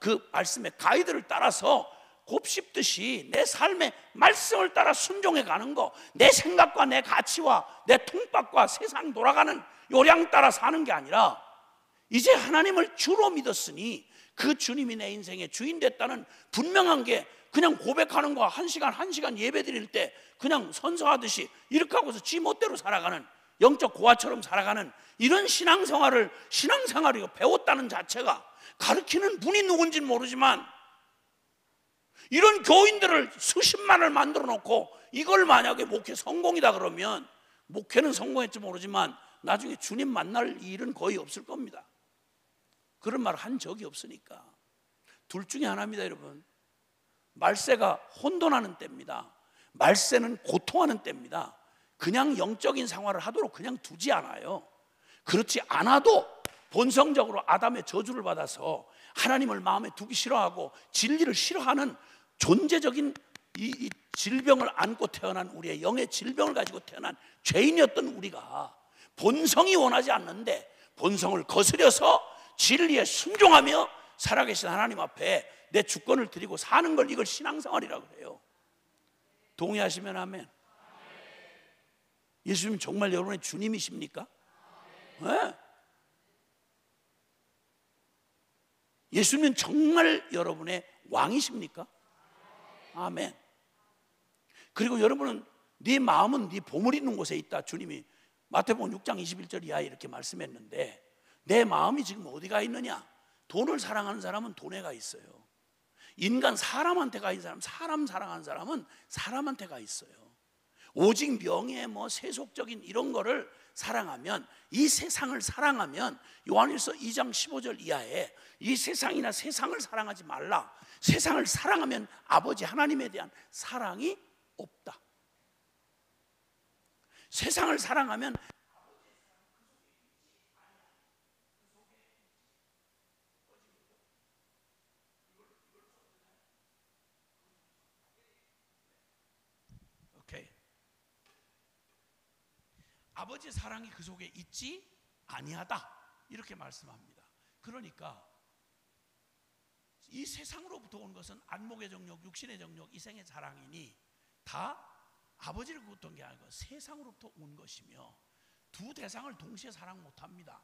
그 말씀의 가이드를 따라서 곱씹듯이 내 삶의 말씀을 따라 순종해 가는 거, 내 생각과 내 가치와 내 통박과 세상 돌아가는 요량 따라 사는 게 아니라 이제 하나님을 주로 믿었으니 그 주님이 내 인생의 주인 됐다는 분명한 게 그냥 고백하는 거, 한 시간 예배 드릴 때 그냥 선서하듯이 이렇게 하고서 지 멋대로 살아가는, 영적 고아처럼 살아가는 이런 신앙생활을 배웠다는 자체가, 가르치는 분이 누군지는 모르지만 이런 교인들을 수십만을 만들어 놓고 이걸 만약에 목회 성공이다 그러면, 목회는 성공했지 모르지만 나중에 주님 만날 일은 거의 없을 겁니다. 그런 말을 한 적이 없으니까. 둘 중에 하나입니다, 여러분. 말세가 혼돈하는 때입니다. 말세는 고통하는 때입니다. 그냥 영적인 생활을 하도록 그냥 두지 않아요. 그렇지 않아도 본성적으로 아담의 저주를 받아서 하나님을 마음에 두기 싫어하고 진리를 싫어하는 존재적인 이 질병을 안고 태어난, 우리의 영의 질병을 가지고 태어난 죄인이었던 우리가 본성이 원하지 않는데 본성을 거스려서 진리에 순종하며 살아계신 하나님 앞에 내 주권을 드리고 사는 걸, 이걸 신앙생활이라고 해요. 동의하시면 아멘. 예수님 정말 여러분의 주님이십니까? 네. 예수님은 정말 여러분의 왕이십니까? 아멘. 그리고 여러분은 네 마음은 네 보물 있는 곳에 있다. 주님이 마태복음 6장 21절 이하에 이렇게 말씀했는데, 내 마음이 지금 어디가 있느냐? 돈을 사랑하는 사람은 돈에 가 있어요. 인간 사람한테 가 있는 사람, 사람 사랑하는 사람은 사람한테 가 있어요. 오직 명예, 세속적인 이런 거를 사랑하면, 이 세상을 사랑하면, 요한일서 2장 15절 이하에 이 세상이나 세상을 사랑하지 말라. 세상을 사랑하면 아버지 하나님에 대한 사랑이 없다. 세상을 사랑하면 아버지의 사랑이 그 속에 있지 아니하다, 이렇게 말씀합니다. 그러니까 이 세상으로부터 온 것은 안목의 정욕, 육신의 정욕, 이생의 사랑이니 다 아버지를 그었던 게 아니고 세상으로부터 온 것이며, 두 대상을 동시에 사랑 못합니다.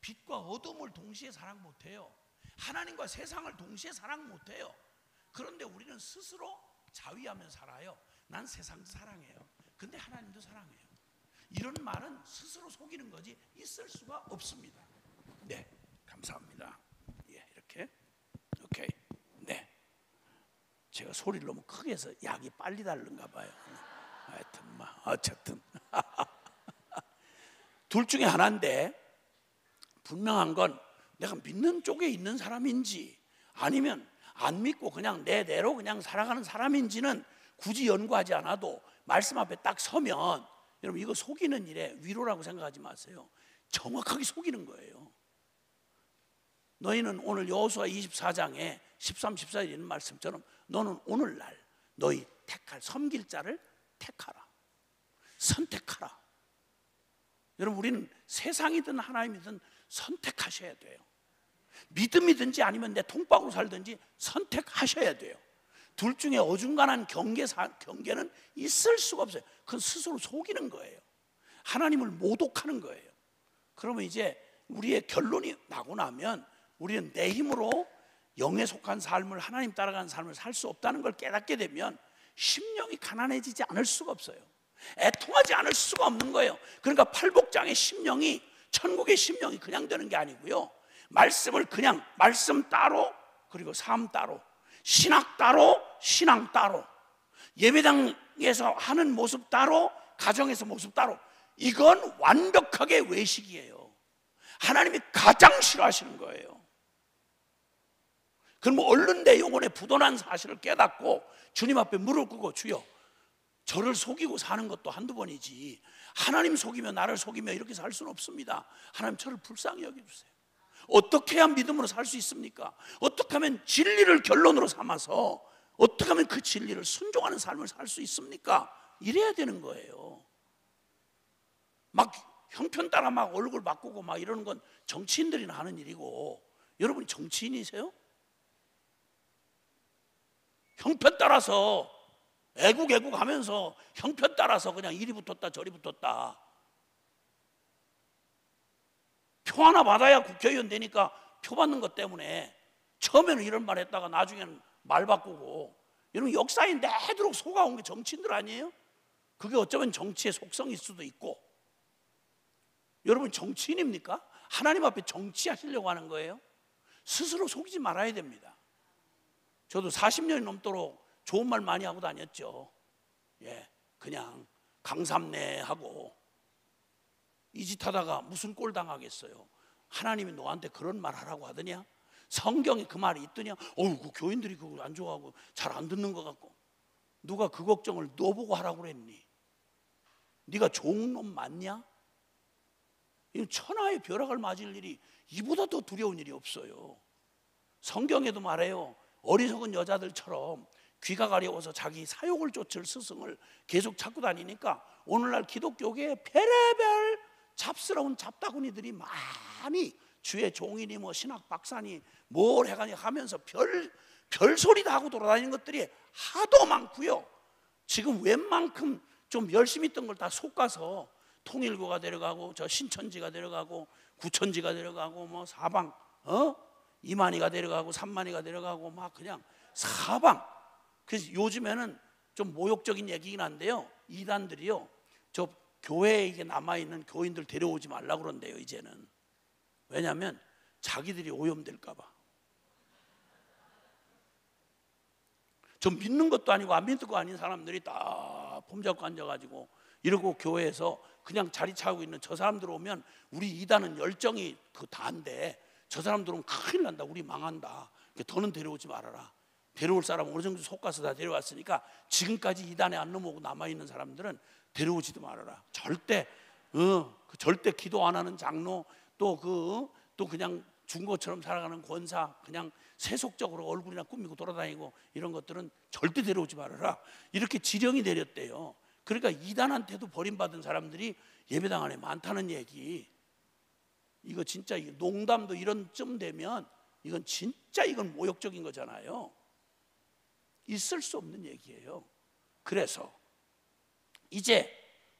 빛과 어둠을 동시에 사랑 못해요. 하나님과 세상을 동시에 사랑 못해요. 그런데 우리는 스스로 자위하며 살아요. 난 세상도 사랑해요, 근데 하나님도 사랑해요. 이런 말은 스스로 속이는 거지 있을 수가 없습니다. 네, 감사합니다. 예, 이렇게. 오케이. 네. 제가 소리를 너무 크게 해서 약이 빨리 다른가 봐요. 하여튼 어쨌든 둘 중에 하나인데, 분명한 건 내가 믿는 쪽에 있는 사람인지 아니면 안 믿고 그냥 내대로 그냥 살아가는 사람인지는 굳이 연구하지 않아도 말씀 앞에 딱 서면, 여러분 이거 속이는 일에 위로라고 생각하지 마세요. 정확하게 속이는 거예요. 너희는 오늘 여호수아 24장에 13, 14에 있는 말씀처럼 너는 오늘날 너희 섬길 자를 택하라. 선택하라. 여러분 우리는 세상이든 하나님이든 선택하셔야 돼요. 믿음이든지 아니면 내 통박으로 살든지 선택하셔야 돼요. 둘 중에 어중간한 경계는 있을 수가 없어요. 그건 스스로 속이는 거예요. 하나님을 모독하는 거예요. 그러면 이제 우리의 결론이 나고 나면 우리는 내 힘으로 영에 속한 삶을, 하나님 따라가는 삶을 살 수 없다는 걸 깨닫게 되면 심령이 가난해지지 않을 수가 없어요. 애통하지 않을 수가 없는 거예요. 그러니까 팔복장의 심령이, 천국의 심령이 그냥 되는 게 아니고요, 말씀을 그냥 말씀 따로, 그리고 삶 따로, 신학 따로, 신앙 따로, 예배당에서 하는 모습 따로, 가정에서 모습 따로. 이건 완벽하게 외식이에요. 하나님이 가장 싫어하시는 거예요. 그럼 얼른 내 영혼에 부도난 사실을 깨닫고 주님 앞에 무릎 꿇고, 주여 저를 속이고 사는 것도 한두 번이지 하나님 속이며 나를 속이며 이렇게 살 수는 없습니다. 하나님 저를 불쌍히 여겨주세요. 어떻게 해야 믿음으로 살 수 있습니까? 어떻게 하면 진리를 결론으로 삼아서 어떻게 하면 그 진리를 순종하는 삶을 살 수 있습니까? 이래야 되는 거예요. 막 형편 따라 막 얼굴 바꾸고 막 이러는 건 정치인들이나 하는 일이고, 여러분이 정치인이세요? 형편 따라서 애국 하면서 형편 따라서 그냥 이리 붙었다 저리 붙었다. 표 하나 받아야 국회의원 되니까 표 받는 것 때문에 처음에는 이런 말 했다가 나중에는 말 바꾸고, 이런 역사에 내도록 속아온 게 정치인들 아니에요? 그게 어쩌면 정치의 속성일 수도 있고. 여러분 정치인입니까? 하나님 앞에 정치하시려고 하는 거예요? 스스로 속이지 말아야 됩니다. 저도 40년이 넘도록 좋은 말 많이 하고 다녔죠. 그냥 강삼내 하고 이 짓 하다가 무슨 꼴 당하겠어요? 하나님이 너한테 그런 말 하라고 하더냐? 성경에 그 말이 있더냐? 그 교인들이 그걸 안 좋아하고 잘 안 듣는 것 같고. 누가 그 걱정을 너 보고 하라고 그랬니? 네가 좋은 놈 맞냐? 이 천하의 벼락을 맞을 일이 이보다 더 두려운 일이 없어요. 성경에도 말해요. 어리석은 여자들처럼 귀가 가려워서 자기 사욕을 쫓을 스승을 계속 찾고 다니니까 오늘날 기독교계에 별의별 잡스러운 잡다구니들이 많이 주의 종이니 뭐 신학 박사니 뭘 해가니 하면서 별소리 다 하고 돌아다니는 것들이 하도 많고요. 지금 웬만큼 좀 열심히 했던 걸 다 솎아서 통일교가 데려가고 저 신천지가 데려가고 구천지가 데려가고 뭐 사방 이만희가 데려가고 삼만희가 데려가고 막 그냥 사방. 그래서 요즘에는 좀 모욕적인 얘기긴 한데요, 이단들이요 저 교회에 이게 남아있는 교인들 데려오지 말라고 그런대요 이제는. 왜냐하면 자기들이 오염될까 봐. 좀 믿는 것도 아니고 안 믿는 거 아닌 사람들이 다 폼잡고 앉아가지고 이러고 교회에서 그냥 자리 차고 있는 저 사람들 오면 우리 이단은 열정이 그 다인데 저 사람들 오면 큰일 난다, 우리 망한다, 더는 데려오지 말아라. 데려올 사람 어느 정도 속가서 다 데려왔으니까 지금까지 이단에 안 넘어오고 남아있는 사람들은 데려오지도 말아라. 절대 절대 기도 안 하는 장로, 또 그냥 죽은 것처럼 살아가는 권사, 그냥 세속적으로 얼굴이나 꾸미고 돌아다니고 이런 것들은 절대 데려오지 말아라. 이렇게 지령이 내렸대요. 그러니까 이단한테도 버림받은 사람들이 예배당 안에 많다는 얘기. 이거 진짜 농담도 이런 쯤 되면 이건 진짜 이건 모욕적인 거잖아요. 있을 수 없는 얘기예요. 그래서 이제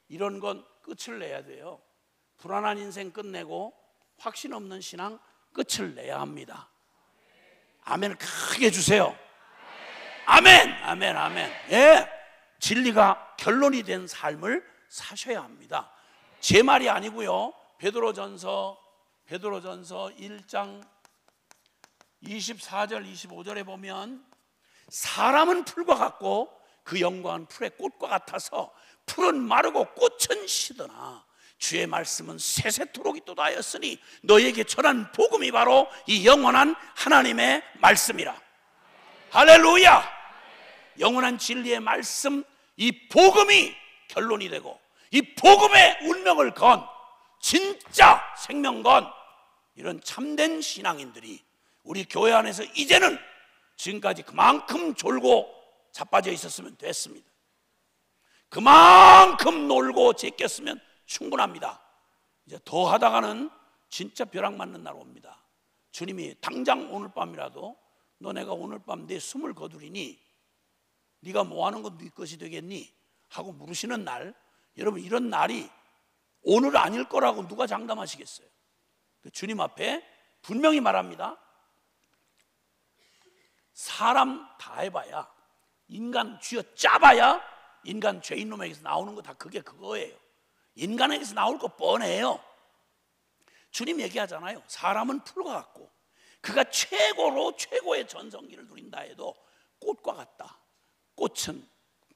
이런 건 끝을 내야 돼요. 불안한 인생 끝내고 확신 없는 신앙 끝을 내야 합니다. 아멘을 크게 주세요. 아멘, 아멘, 아멘. 진리가 결론이 된 삶을 사셔야 합니다. 제 말이 아니고요. 베드로전서 1장 24절 25절에 보면 사람은 풀과 같고 그 영광은 풀의 꽃과 같아서 풀은 마르고 꽃은 시드나 주의 말씀은 세세토록 있도다 하였으니 너에게 전한 복음이 바로 이 영원한 하나님의 말씀이라. 할렐루야. 영원한 진리의 말씀, 이 복음이 결론이 되고 이 복음의 운명을 건 진짜 생명 건 이런 참된 신앙인들이 우리 교회 안에서 이제는 지금까지 그만큼 졸고 자빠져 있었으면 됐습니다. 그만큼 놀고 제꼈으면 충분합니다. 이제 더 하다가는 진짜 벼락 맞는 날 옵니다. 주님이 당장 오늘 밤이라도 너네가 오늘 밤 내 숨을 거두리니 네가 뭐 하는 건 네 것이 되겠니? 하고 물으시는 날, 여러분 이런 날이 오늘 아닐 거라고 누가 장담하시겠어요? 주님 앞에 분명히 말합니다. 사람 다 해봐야, 인간 쥐어 짜봐야 인간 죄인 놈에게서 나오는 거 다 그거예요. 인간에게서 나올 거 뻔해요. 주님 얘기하잖아요. 사람은 풀과 같고 그가 최고의 전성기를 누린다 해도 꽃과 같다.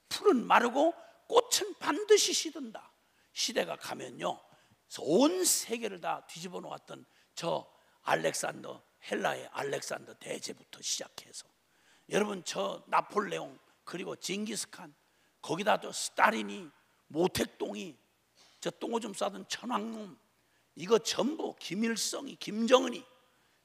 풀은 마르고 꽃은 반드시 시든다. 시대가 가면요, 온 세계를 다 뒤집어 놓았던 저 알렉산더, 헬라의 알렉산더 대제부터 시작해서 여러분 저 나폴레옹, 그리고 징기스칸, 거기다 또 스타린이, 모택동이, 저 똥오줌 싸던 천황놈, 이거 전부 김일성이, 김정은이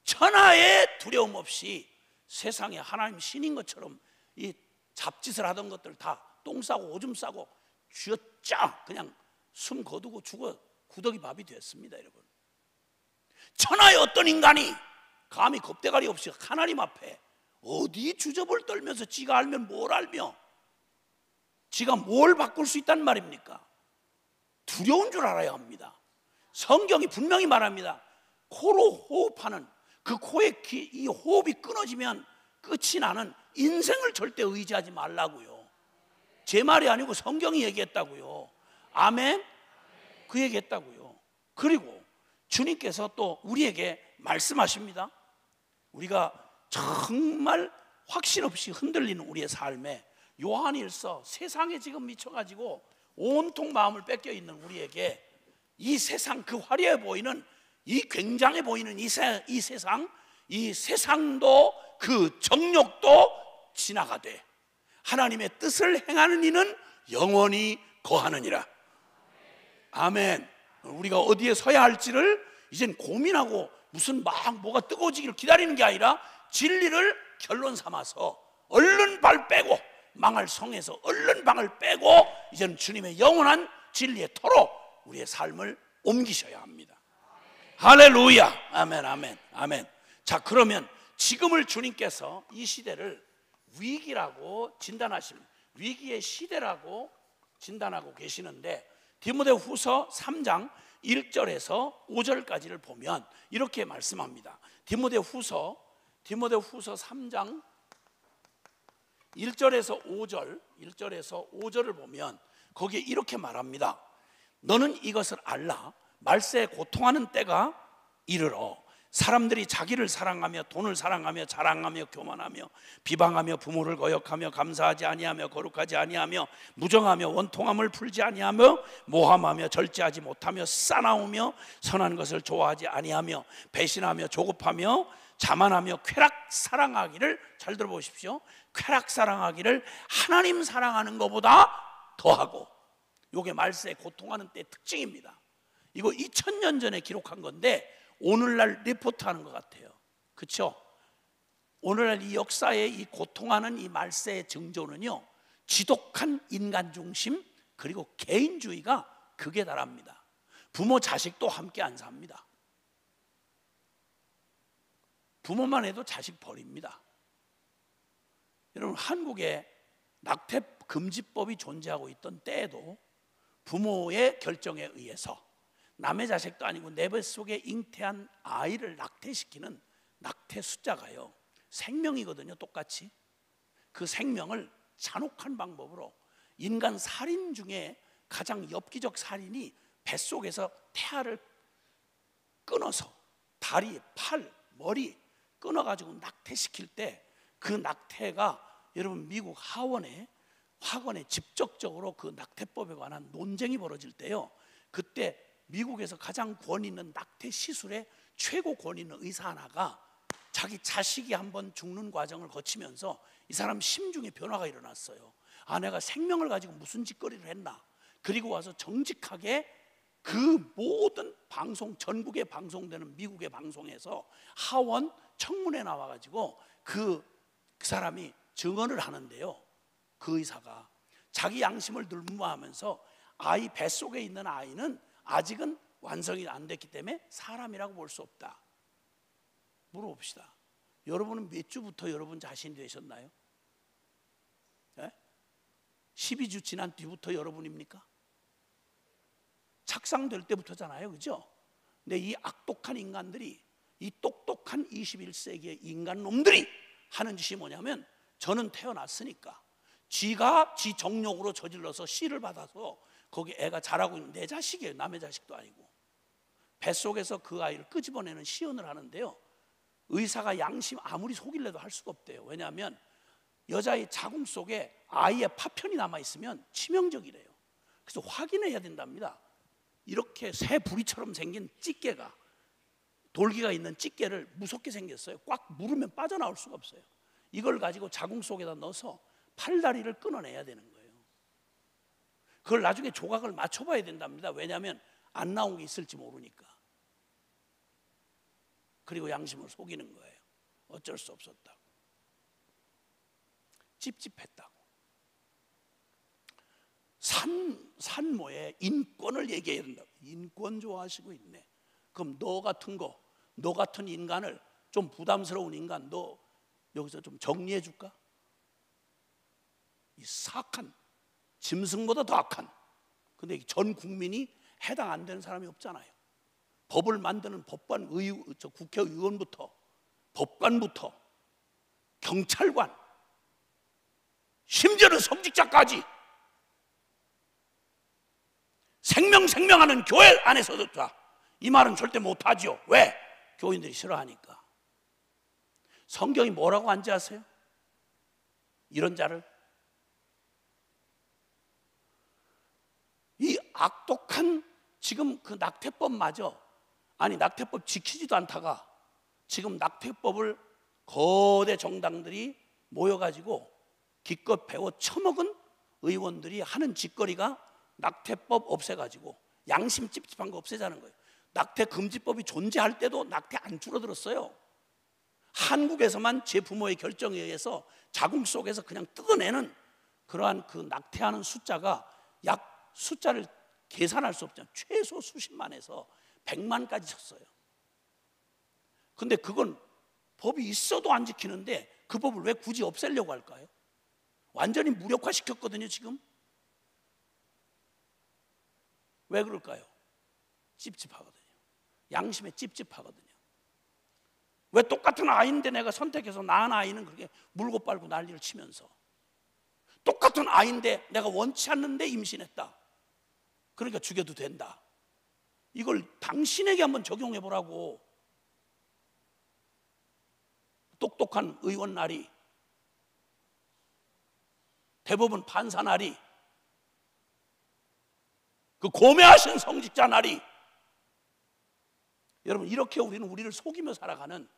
천하의 두려움 없이 세상에 하나님 신인 것처럼 이 잡짓을 하던 것들 다 똥 싸고 오줌 싸고 쥐어짜 그냥 숨 거두고 죽어 구더기 밥이 됐습니다. 여러분, 천하의 어떤 인간이 감히 겁대가리 없이 하나님 앞에 어디 주접을 떨면서 지가 알면 뭘 알며 지가 뭘 바꿀 수 있단 말입니까? 두려운 줄 알아야 합니다. 성경이 분명히 말합니다. 코로 호흡하는 그 코의 이 호흡이 끊어지면 끝이 나는 인생을 절대 의지하지 말라고요. 제 말이 아니고 성경이 얘기했다고요. 아멘? 그 얘기했다고요. 그리고 주님께서 또 우리에게 말씀하십니다. 우리가 정말 확신 없이 흔들리는 우리의 삶에 요한일서 세상에 지금 미쳐가지고 온통 마음을 뺏겨 있는 우리에게 이 세상 그 화려해 보이는 이 굉장해 보이는 이 세상 이 세상도 그 정욕도 지나가되 하나님의 뜻을 행하는 이는 영원히 거하느니라. 아멘. 우리가 어디에 서야 할지를 이젠 고민하고 무슨 막 뭐가 뜨거워지기를 기다리는 게 아니라 진리를 결론 삼아서 얼른 발 빼고 망할 성에서 얼른 방을 빼고 이제는 주님의 영원한 진리의 터로 우리의 삶을 옮기셔야 합니다. 할렐루야. 아멘 아멘 아멘. 자, 그러면 지금을 주님께서 이 시대를 위기라고 진단하십니다. 위기의 시대라고 진단하고 계시는데 디모데후서 3장 1절에서 5절까지를 보면 이렇게 말씀합니다. 디모데후서 3장 1절에서 5절을 보면 거기에 이렇게 말합니다. 너는 이것을 알라. 말세에 고통하는 때가 이르러 사람들이 자기를 사랑하며 돈을 사랑하며 자랑하며 교만하며 비방하며 부모를 거역하며 감사하지 아니하며 거룩하지 아니하며 무정하며 원통함을 풀지 아니하며 모함하며 절제하지 못하며 싸나우며 선한 것을 좋아하지 아니하며 배신하며 조급하며 자만하며 쾌락 사랑하기를, 잘 들어보십시오, 쾌락 사랑하기를 하나님 사랑하는 것보다 더하고. 이게 말세에 고통하는 때의 특징입니다. 이거 2000년 전에 기록한 건데 오늘날 리포트하는 것 같아요. 그렇죠? 오늘날 이 역사의 이 고통하는 이 말세의 징조는요, 지독한 인간 중심 그리고 개인주의가 극에 달합니다. 부모 자식도 함께 안 삽니다. 부모만 해도 자식 버립니다. 여러분, 한국에 낙태 금지법이 존재하고 있던 때에도 부모의 결정에 의해서 남의 자식도 아니고 내 뱃속에 잉태한 아이를 낙태시키는 낙태 숫자가요, 생명이거든요. 똑같이 그 생명을 잔혹한 방법으로, 인간 살인 중에 가장 엽기적 살인이 뱃속에서 태아를 끊어서 다리, 팔, 머리 끊어가지고 낙태시킬 때 그 낙태가, 여러분, 미국 학원에 직접적으로 그 낙태법에 관한 논쟁이 벌어질 때요, 그때 미국에서 가장 권위 있는 낙태 시술의 최고 권위 있는 의사 하나가 자기 자식이 한번 죽는 과정을 거치면서 이 사람 심중에 변화가 일어났어요. 아, 내가 생명을 가지고 무슨 짓거리를 했나. 그리고 와서 정직하게 그 모든 방송, 전국에 방송되는 미국의 방송에서 하원 청문회 나와가지고 그 사람이 증언을 하는데요, 그 의사가 자기 양심을 늘무하면서 아이 뱃속에 있는 아이는 아직은 완성이 안 됐기 때문에 사람이라고 볼 수 없다. 물어봅시다. 여러분은 몇 주부터 여러분 자신이 되셨나요? 12주 지난 뒤부터 여러분입니까? 착상될 때부터잖아요, 그죠? 근데 이 악독한 인간들이, 이 똑똑한 21세기의 인간놈들이 하는 짓이 뭐냐면, 저는 태어났으니까 지가 지 정욕으로 저질러서 씨를 받아서 거기 애가 자라고 있는 내 자식이에요. 남의 자식도 아니고. 뱃속에서 그 아이를 끄집어내는 시연을 하는데요, 의사가 양심 아무리 속일래도 할 수가 없대요. 왜냐하면 여자의 자궁 속에 아이의 파편이 남아있으면 치명적이래요. 그래서 확인해야 된답니다. 이렇게 새 부리처럼 생긴 찌개가, 돌기가 있는 찌개를 무섭게 생겼어요. 꽉 물으면 빠져나올 수가 없어요. 이걸 가지고 자궁 속에다 넣어서 팔다리를 끊어내야 되는 거예요. 그걸 나중에 조각을 맞춰봐야 된답니다. 왜냐하면 안 나온 게 있을지 모르니까. 그리고 양심을 속이는 거예요. 어쩔 수 없었다고, 찝찝했다고. 산모의 인권을 얘기해야 된다고. 인권 좋아하시고 있네. 그럼 너 같은 인간을, 좀 부담스러운 인간, 너 여기서 좀 정리해 줄까? 이 사악한, 짐승보다 더 악한, 근데 전 국민이 해당 안 되는 사람이 없잖아요. 법을 만드는 국회의원부터 법관부터 경찰관, 심지어는 성직자까지, 생명하는 교회 안에서도 다 이 말은 절대 못하죠. 왜? 교인들이 싫어하니까. 성경이 뭐라고 한지 아세요? 이런 자를, 이 악독한 지금 그 낙태법마저, 아니 낙태법 지키지도 않다가 지금 낙태법을 거대 정당들이 모여가지고 기껏 배워 처먹은 의원들이 하는 짓거리가 낙태법 없애가지고 양심 찝찝한 거 없애자는 거예요. 낙태 금지법이 존재할 때도 낙태 안 줄어들었어요. 한국에서만 제 부모의 결정에 의해서 자궁 속에서 그냥 뜯어내는 그러한 그 낙태하는 숫자가 약, 숫자를 계산할 수 없잖아요. 최소 수십만에서 100만까지 쳤어요. 근데 그건 법이 있어도 안 지키는데 그 법을 왜 굳이 없애려고 할까요? 완전히 무력화시켰거든요 지금. 왜 그럴까요? 찝찝하거든요. 양심에 찝찝하거든요. 왜 똑같은 아이인데 내가 선택해서 낳은 아이는 그렇게 물고 빨고 난리를 치면서, 똑같은 아이인데 내가 원치 않는데 임신했다, 그러니까 죽여도 된다. 이걸 당신에게 한번 적용해 보라고. 똑똑한 의원 나리, 대법원 판사 나리, 그 고매하신 성직자 나리. 여러분, 이렇게 우리를 속이며 살아가는,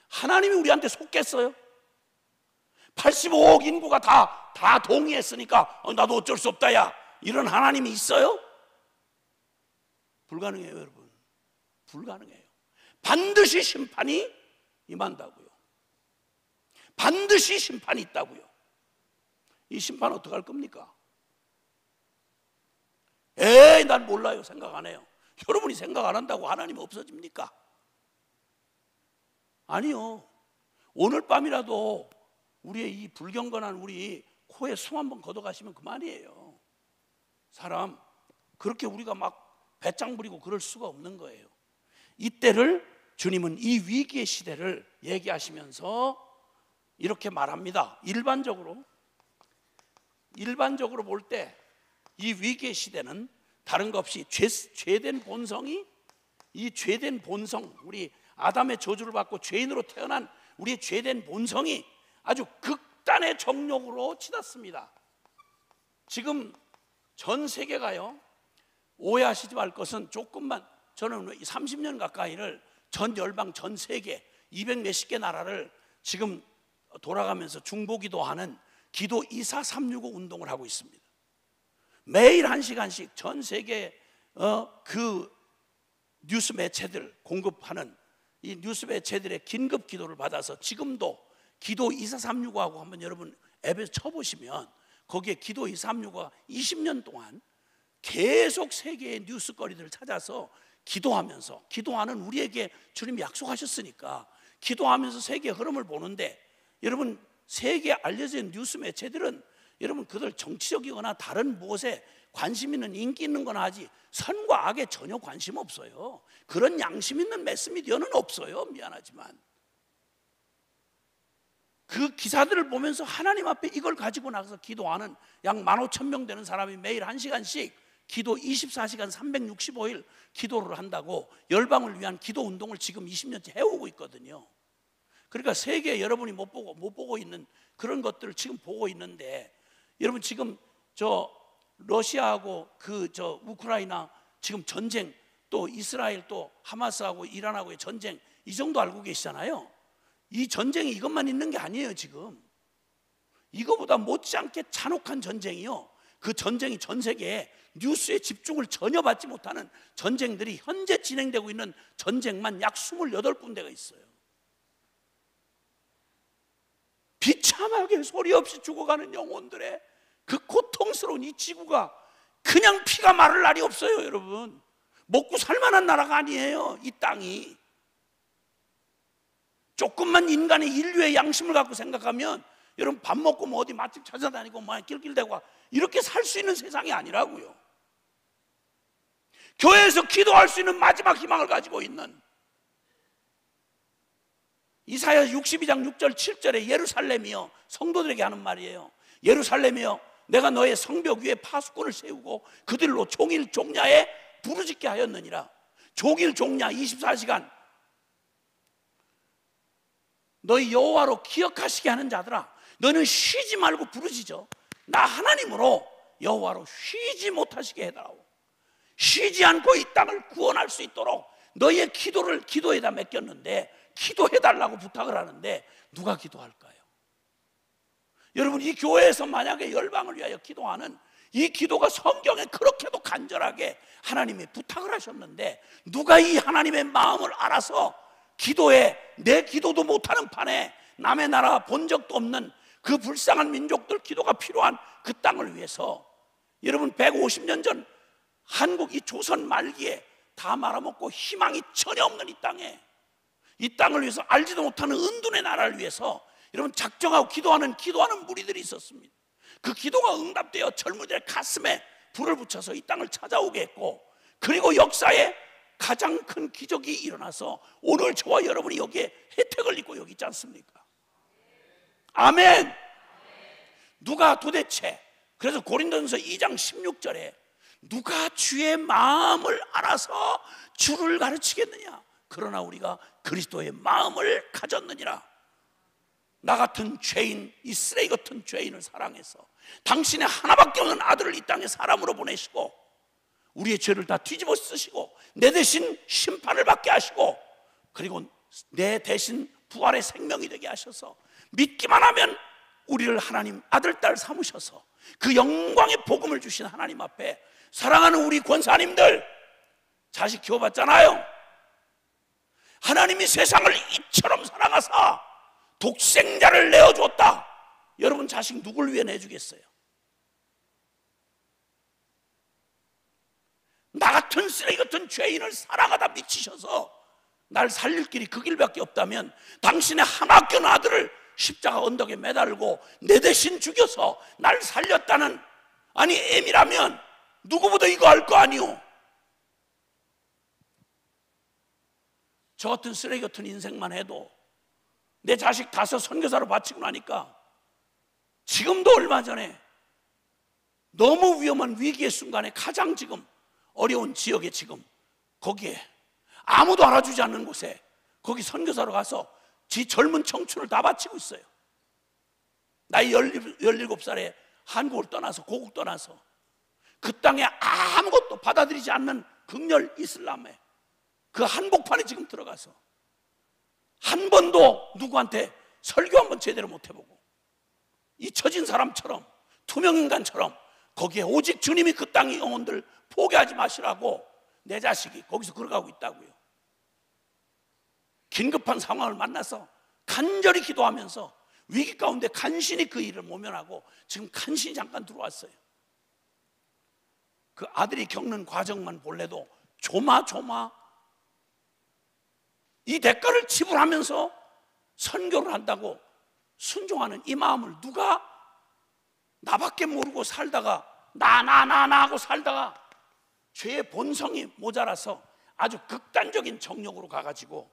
하나님이 우리한테 속겠어요? 85억 인구가 다 동의했으니까 나도 어쩔 수 없다 야, 이런 하나님이 있어요? 불가능해요 여러분. 불가능해요. 반드시 심판이 임한다고요. 반드시 심판이 있다고요. 이 심판 어떻게 할 겁니까? 에이 난 몰라요, 생각 안 해요. 여러분이 생각 안 한다고 하나님 없어집니까? 아니요. 오늘 밤이라도 우리의 이 불경건한 우리 코에 숨 한번 걷어가시면 그만이에요. 사람 그렇게 우리가 막 배짱 부리고 그럴 수가 없는 거예요. 이때를 주님은 이 위기의 시대를 얘기하시면서 이렇게 말합니다. 일반적으로 볼 때 이 위기의 시대는 다른 것 없이 죄된 본성이, 이 죄된 본성, 우리 아담의 저주를 받고 죄인으로 태어난 우리의 죄된 본성이 아주 극단의 정욕으로 치닫습니다. 지금 전 세계가요, 오해하시지 말 것은, 조금만, 저는 30년 가까이를 전 열방, 전 세계 200 몇십 개 나라를 지금 돌아가면서 중보기도하는 기도 24-365 운동을 하고 있습니다. 매일 1시간씩 전 세계 그 뉴스 매체들 공급하는 이 뉴스 매체들의 긴급 기도를 받아서 지금도 기도 24-365하고 한번 여러분 앱에서 쳐보시면 거기에 기도 24-365가 20년 동안 계속 세계의 뉴스거리들을 찾아서 기도하면서, 기도하는 우리에게 주님이 약속하셨으니까 기도하면서 세계의 흐름을 보는데, 여러분 세계에 알려진 뉴스 매체들은 여러분 그들 정치적이거나 다른 무엇에 관심 있는, 인기 있는 거나 하지 선과 악에 전혀 관심 없어요. 그런 양심 있는 매스미디어는 없어요. 미안하지만 그 기사들을 보면서 하나님 앞에 이걸 가지고 나가서 기도하는 약 15,000명 되는 사람이 매일 1시간씩 기도 24시간 365일 기도를 한다고 열방을 위한 기도 운동을 지금 20년째 해오고 있거든요. 그러니까 세계 여러분이 못 보고 있는 그런 것들을 지금 보고 있는데, 여러분 지금 저 러시아하고 우크라이나 지금 전쟁, 또 이스라엘 또 하마스하고 이란하고의 전쟁, 이 정도 알고 계시잖아요. 이 전쟁이 이것만 있는 게 아니에요. 지금 이거보다 못지않게 잔혹한 전쟁이요, 그 전쟁이 전 세계에 뉴스에 집중을 전혀 받지 못하는 전쟁들이 현재 진행되고 있는 전쟁만 약 28군데가 있어요. 비참하게 소리 없이 죽어가는 영혼들의 그 고통스러운 이 지구가 그냥 피가 마를 날이 없어요. 여러분, 먹고 살만한 나라가 아니에요. 이 땅이 조금만 인간의 인류의 양심을 갖고 생각하면 여러분 밥 먹고 뭐 어디 맛집 찾아다니고 뭐 길길대고 이렇게 살 수 있는 세상이 아니라고요. 교회에서 기도할 수 있는 마지막 희망을 가지고 있는, 이사야 62장 6절 7절에 예루살렘이여, 성도들에게 하는 말이에요. 예루살렘이여, 내가 너의 성벽 위에 파수꾼을 세우고 그들로 종일 종야에 부르짖게 하였느니라. 종일 종야 24시간 너희 여호와로 기억하시게 하는 자들아, 너는 쉬지 말고 부르짖어. 나 하나님으로 여호와로 쉬지 못하시게 해달라고. 쉬지 않고 이 땅을 구원할 수 있도록 너희의 기도를 기도에다 맡겼는데, 기도해달라고 부탁을 하는데 누가 기도할까요? 여러분, 이 교회에서 만약에 열방을 위하여 기도하는 이 기도가 성경에 그렇게도 간절하게 하나님이 부탁을 하셨는데, 누가 이 하나님의 마음을 알아서 기도에, 내 기도도 못하는 판에 남의 나라 본 적도 없는 그 불쌍한 민족들 기도가 필요한 그 땅을 위해서, 여러분 150년 전 한국 이 조선 말기에 다 말아먹고 희망이 전혀 없는 이 땅에, 이 땅을 위해서 알지도 못하는 은둔의 나라를 위해서 여러분 작정하고 기도하는 무리들이 있었습니다. 그 기도가 응답되어 젊은이들의 가슴에 불을 붙여서 이 땅을 찾아오게 했고, 그리고 역사에 가장 큰 기적이 일어나서 오늘 저와 여러분이 여기에 혜택을 입고 여기 있지 않습니까? 아멘. 누가 도대체, 그래서 고린도전서 2장 16절에 누가 주의 마음을 알아서 주를 가르치겠느냐? 그러나 우리가 그리스도의 마음을 가졌느니라. 나 같은 죄인, 이 쓰레기 같은 죄인을 사랑해서 당신의 하나밖에 없는 아들을 이 땅에 사람으로 보내시고 우리의 죄를 다 뒤집어 쓰시고 내 대신 심판을 받게 하시고, 그리고 내 대신 부활의 생명이 되게 하셔서 믿기만 하면 우리를 하나님 아들, 딸 삼으셔서 그 영광의 복음을 주신 하나님 앞에, 사랑하는 우리 권사님들, 자식 키워봤잖아요. 하나님이 세상을 이처럼 사랑하사 독생자를 내어주었다. 여러분 자식 누굴 위해 내주겠어요? 나 같은 쓰레기 같은 죄인을 사랑하다 미치셔서 날 살릴 길이 그 길밖에 없다면 당신의 하나밖에 없는 아들을 십자가 언덕에 매달고 내 대신 죽여서 날 살렸다는, 아니 M이라면 누구보다 이거 알 거 아니오. 저 같은 쓰레기 같은 인생만 해도 내 자식 5 선교사로 바치고 나니까 지금도 얼마 전에 너무 위험한 위기의 순간에 가장 지금 어려운 지역에, 지금 거기에 아무도 알아주지 않는 곳에 거기 선교사로 가서 지 젊은 청춘을 다 바치고 있어요. 나이 17살에 한국을 떠나서, 고국 떠나서 그 땅에 아무것도 받아들이지 않는 극렬 이슬람에 그 한복판에 지금 들어가서 한 번도 누구한테 설교 한 번 제대로 못 해보고 잊혀진 사람처럼, 투명인간처럼 거기에 오직 주님이 그 땅의 영혼들 포기하지 마시라고 내 자식이 거기서 걸어가고 있다고요. 긴급한 상황을 만나서 간절히 기도하면서 위기 가운데 간신히 그 일을 모면하고 지금 간신히 잠깐 들어왔어요. 그 아들이 겪는 과정만 볼래도 조마조마 이 대가를 지불하면서 선교를 한다고 순종하는 이 마음을 누가 나밖에 모르고 살다가 나 하고 살다가 죄의 본성이 모자라서 아주 극단적인 정욕으로 가가지고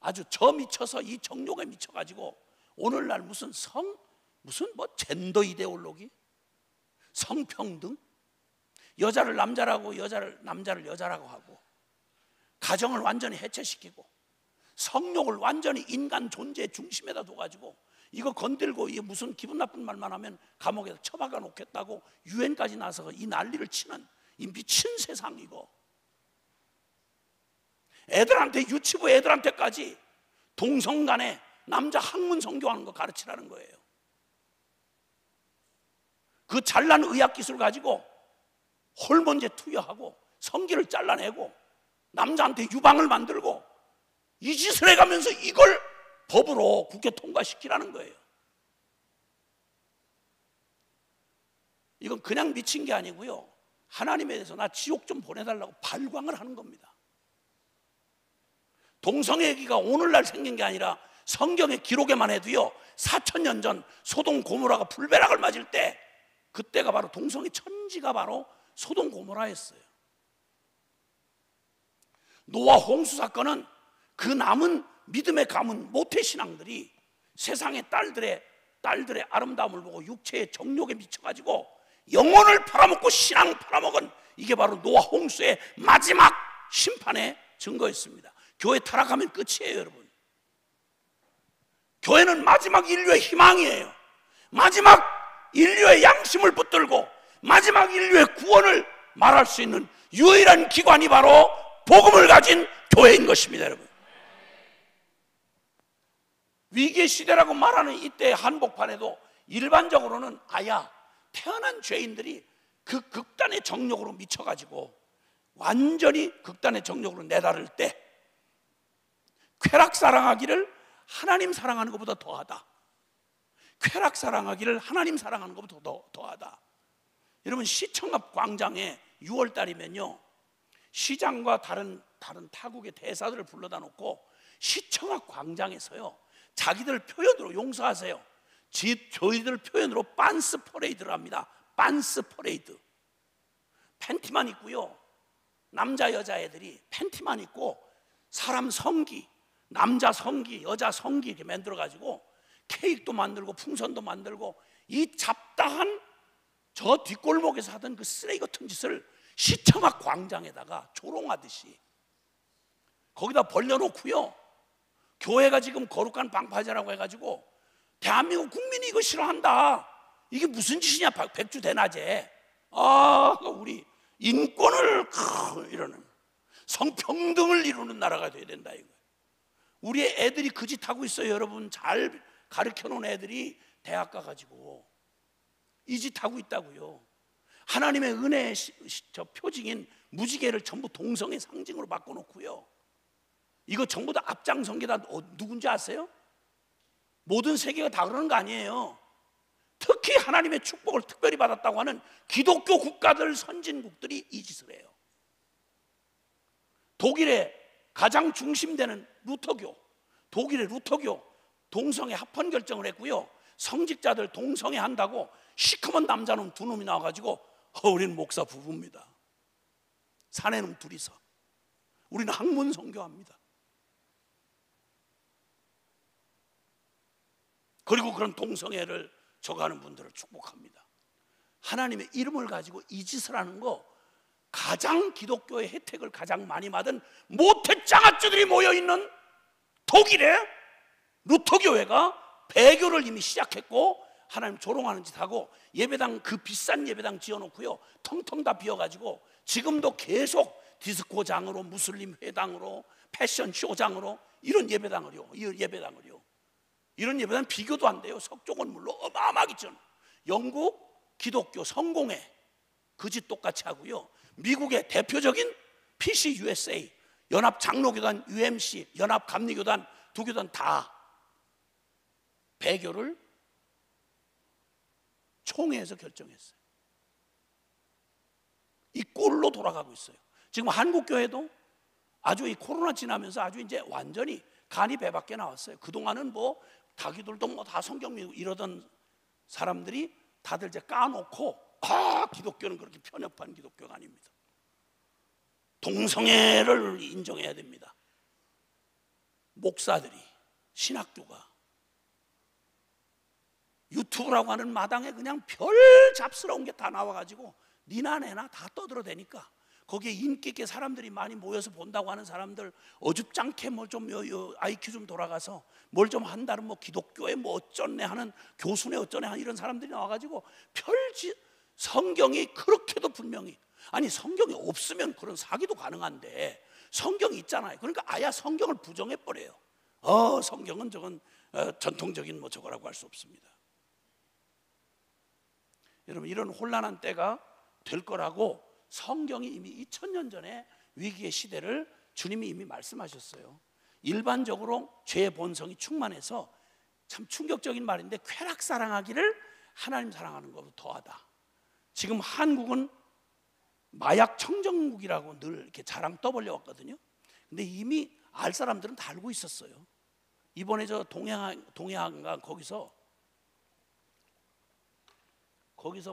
아주 저 미쳐서 이 정욕에 미쳐가지고 오늘날 무슨 뭐 젠더 이데올로기, 성평등, 여자를 남자라고 남자를 여자라고 하고 가정을 완전히 해체시키고 성욕을 완전히 인간 존재의 중심에다 둬가지고 이거 건들고 이게 무슨 기분 나쁜 말만 하면 감옥에다 처박아 놓겠다고 유엔까지 나서서 이 난리를 치는 이 미친 세상, 이거 애들한테, 유치부 애들한테까지 동성간에 남자 학문 성교하는 거 가르치라는 거예요. 그 잘난 의학기술 가지고 호르몬제 투여하고 성기를 잘라내고 남자한테 유방을 만들고 이 짓을 해가면서 이걸 법으로 국회 통과시키라는 거예요. 이건 그냥 미친 게 아니고요, 하나님에 대해서 나 지옥 좀 보내달라고 발광을 하는 겁니다. 동성애기가 오늘날 생긴 게 아니라 성경의 기록에만 해도요 4,000년 전 소돔 고모라가 불벼락을 맞을 때 그때가 바로 동성애 천지가 바로 소돔 고모라였어요. 노아 홍수 사건은 그 남은 믿음에 감은 모태신앙들이 세상의 딸들의 아름다움을 보고 육체의 정욕에 미쳐가지고 영혼을 팔아먹고 신앙 팔아먹은, 이게 바로 노아 홍수의 마지막 심판의 증거였습니다. 교회 타락하면 끝이에요, 여러분. 교회는 마지막 인류의 희망이에요. 마지막 인류의 양심을 붙들고 마지막 인류의 구원을 말할 수 있는 유일한 기관이 바로 복음을 가진 교회인 것입니다, 여러분. 위기의 시대라고 말하는 이때 한복판에도 일반적으로는 태어난 죄인들이 그 극단의 정욕으로 미쳐가지고 완전히 극단의 정욕으로 내다를 때 쾌락 사랑하기를 하나님 사랑하는 것보다 더하다. 쾌락 사랑하기를 하나님 사랑하는 것보다 더하다. 여러분, 시청 앞 광장에 6월달이면요 시장과 다른 타국의 대사들을 불러다 놓고 시청 앞 광장에서요 자기들 표현으로, 용서하세요, 저희들 표현으로 빤스 퍼레이드를 합니다. 빤스 퍼레이드. 팬티만 입고요, 남자 여자애들이 팬티만 입고 사람 성기, 남자 성기, 여자 성기 이렇게 만들어가지고 케이크도 만들고 풍선도 만들고 이 잡다한 저 뒷골목에서 하던 그 쓰레기 같은 짓을 시청 앞 광장에다가 조롱하듯이 거기다 벌려놓고요, 교회가 지금 거룩한 방파제라고 해가지고 대한민국 국민이 이거 싫어한다, 이게 무슨 짓이냐, 백주대낮에 우리 인권을 이러는, 성평등을 이루는 나라가 돼야 된다 이거. 우리 애들이 그 짓 하고 있어요, 여러분. 잘 가르쳐 놓은 애들이 대학 가가지고 이 짓 하고 있다고요. 하나님의 은혜의 저 표징인 무지개를 전부 동성애 상징으로 바꿔놓고요, 이거 전부 다 앞장선 게 다 누군지 아세요? 모든 세계가 다 그러는 거 아니에요. 특히 하나님의 축복을 특별히 받았다고 하는 기독교 국가들, 선진국들이 이 짓을 해요. 독일의 가장 중심되는 루터교, 독일의 루터교 동성애 합헌 결정을 했고요, 성직자들 동성애 한다고 시커먼 남자놈 두 놈이 나와가지고 우리는 목사 부부입니다, 사내놈 둘이서 우리는 학문 선교합니다. 그리고 그런 동성애를 저가하는 분들을 축복합니다. 하나님의 이름을 가지고 이 짓을 하는 거, 가장 기독교의 혜택을 가장 많이 받은 모태장아찌들이 모여있는 독일의 루터교회가 배교를 이미 시작했고 하나님 조롱하는 짓 하고 예배당, 그 비싼 예배당 지어놓고요 텅텅 다 비어가지고 지금도 계속 디스코장으로, 무슬림 회당으로, 패션쇼장으로 이런 예배당을요, 이런 예배당 비교도 안 돼요. 석조건 물론 어마어마하기 전. 영국 기독교 성공회 그 짓 똑같이 하고요, 미국의 대표적인 PCUSA, 연합 장로교단, UMC, 연합 감리교단 두 교단 다 배교를 총회에서 결정했어요. 이 꼴로 돌아가고 있어요. 지금 한국교회도 아주 이 코로나 지나면서 아주 이제 완전히 간이 배 밖에 나왔어요. 그동안은 뭐 자기들도 뭐 다 성경 믿고 이러던 사람들이 다들 이제 까놓고 기독교는 그렇게 편협한 기독교가 아닙니다. 동성애를 인정해야 됩니다. 목사들이, 신학교가 유튜브라고 하는 마당에 그냥 별 잡스러운 게 다 나와가지고 니나 내나 다 떠들어대니까 거기에 인기 있게 사람들이 많이 모여서 본다고 하는 사람들 어줍잖게 뭐 좀 IQ 좀 돌아가서 뭘 좀 한다는 뭐 기독교에 뭐 어쩌네 하는 교수네 어쩌네 하는 이런 사람들이 나와가지고 성경이 그렇게도 분명히, 아니 성경이 없으면 그런 사기도 가능한데 성경이 있잖아요. 그러니까 아예 성경을 부정해버려요. 성경은 저건 전통적인 뭐 저거라고 할 수 없습니다. 여러분, 이런 혼란한 때가 될 거라고 성경이 이미 2000년 전에 위기의 시대를 주님이 이미 말씀하셨어요. 일반적으로 죄의 본성이 충만해서 참 충격적인 말인데 쾌락 사랑하기를 하나님 사랑하는 것보다 더하다. 지금 한국은 마약 청정국이라고 늘 이렇게 자랑 떠벌려 왔거든요. 근데 이미 알 사람들은 다 알고 있었어요. 이번에 저 동해안가 거기서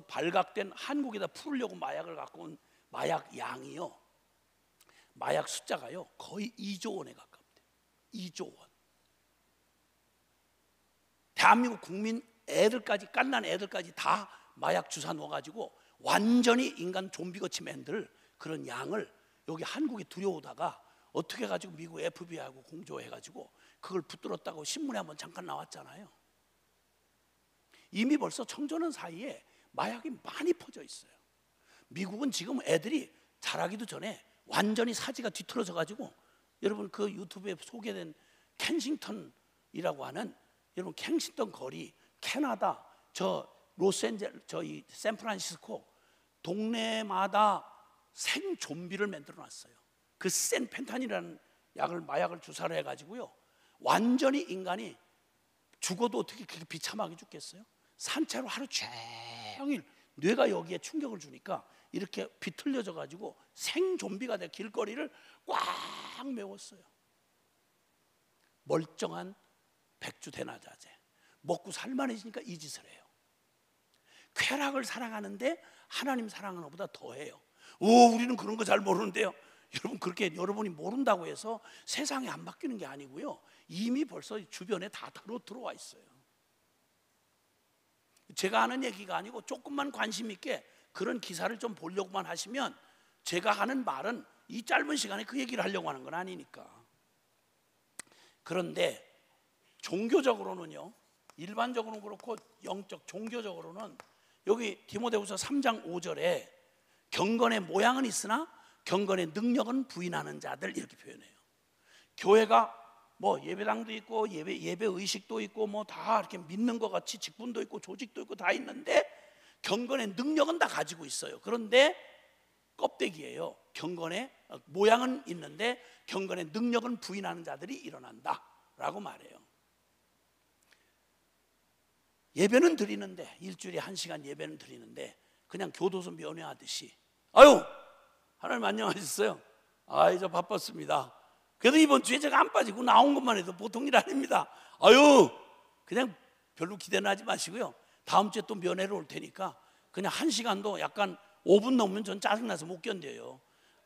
발각된, 한국에다 풀으려고 마약을 갖고 온 마약 양이요, 마약 숫자가요 거의 2조 원에 가깝대요. 2조 원. 대한민국 국민 애들까지, 갓난 애들까지 다 마약 주사 넣어가지고 완전히 인간 좀비같이 만들 그런 양을 여기 한국에 들여오다가 어떻게 해가지고 미국 FBI하고 공조해가지고 그걸 붙들었다고 신문에 한번 잠깐 나왔잖아요. 이미 벌써 청소년 사이에 마약이 많이 퍼져 있어요. 미국은 지금 애들이 자라기도 전에 완전히 사지가 뒤틀어져 가지고, 여러분 그 유튜브에 소개된 켄싱턴이라고 하는, 여러분 켄싱턴 거리, 캐나다, 저 로스앤젤, 저희 샌프란시스코 동네마다 생 좀비를 만들어 놨어요. 그 센 펜타닐이라는 마약을 주사를 해가지고요 완전히 인간이 죽어도 어떻게 그렇게 비참하게 죽겠어요? 산채로 하루 종일 뇌가 여기에 충격을 주니까 이렇게 비틀려져 가지고 생 좀비가 돼 길거리를 꽉 메웠어요. 멀쩡한 백주 대낮자제 먹고 살만해지니까 이 짓을 해요. 쾌락을 사랑하는데 하나님 사랑하는 것보다 더해요. 우리는 그런 거 잘 모르는데요. 여러분, 그렇게 여러분이 모른다고 해서 세상에 안 바뀌는 게 아니고요, 이미 벌써 주변에 다 들어와 있어요. 제가 하는 얘기가 아니고 조금만 관심 있게 그런 기사를 좀 보려고만 하시면, 제가 하는 말은 이 짧은 시간에 그 얘기를 하려고 하는 건 아니니까. 그런데 종교적으로는요, 일반적으로는 그렇고 영적 종교적으로는 여기 디모데후서 3장 5절에 경건의 모양은 있으나 경건의 능력은 부인하는 자들, 이렇게 표현해요. 교회가 뭐 예배당도 있고 예배 의식도 있고 뭐 다 이렇게 믿는 것 같이 직분도 있고 조직도 있고 다 있는데 경건의 능력은 다 가지고 있어요. 그런데 껍데기예요. 경건의 모양은 있는데 경건의 능력은 부인하는 자들이 일어난다라고 말해요. 예배는 드리는데, 일주일에 1시간 예배는 드리는데 그냥 교도소 면회하듯이, 아유 하나님 안녕하셨어요? 저 바빴습니다. 그래도 이번 주에 제가 안 빠지고 나온 것만 해도 보통 일 아닙니다. 아유, 그냥 별로 기대는 하지 마시고요, 다음 주에 또 면회를 올 테니까 그냥 1시간도 약간 5분 넘으면 전 짜증나서 못 견뎌요.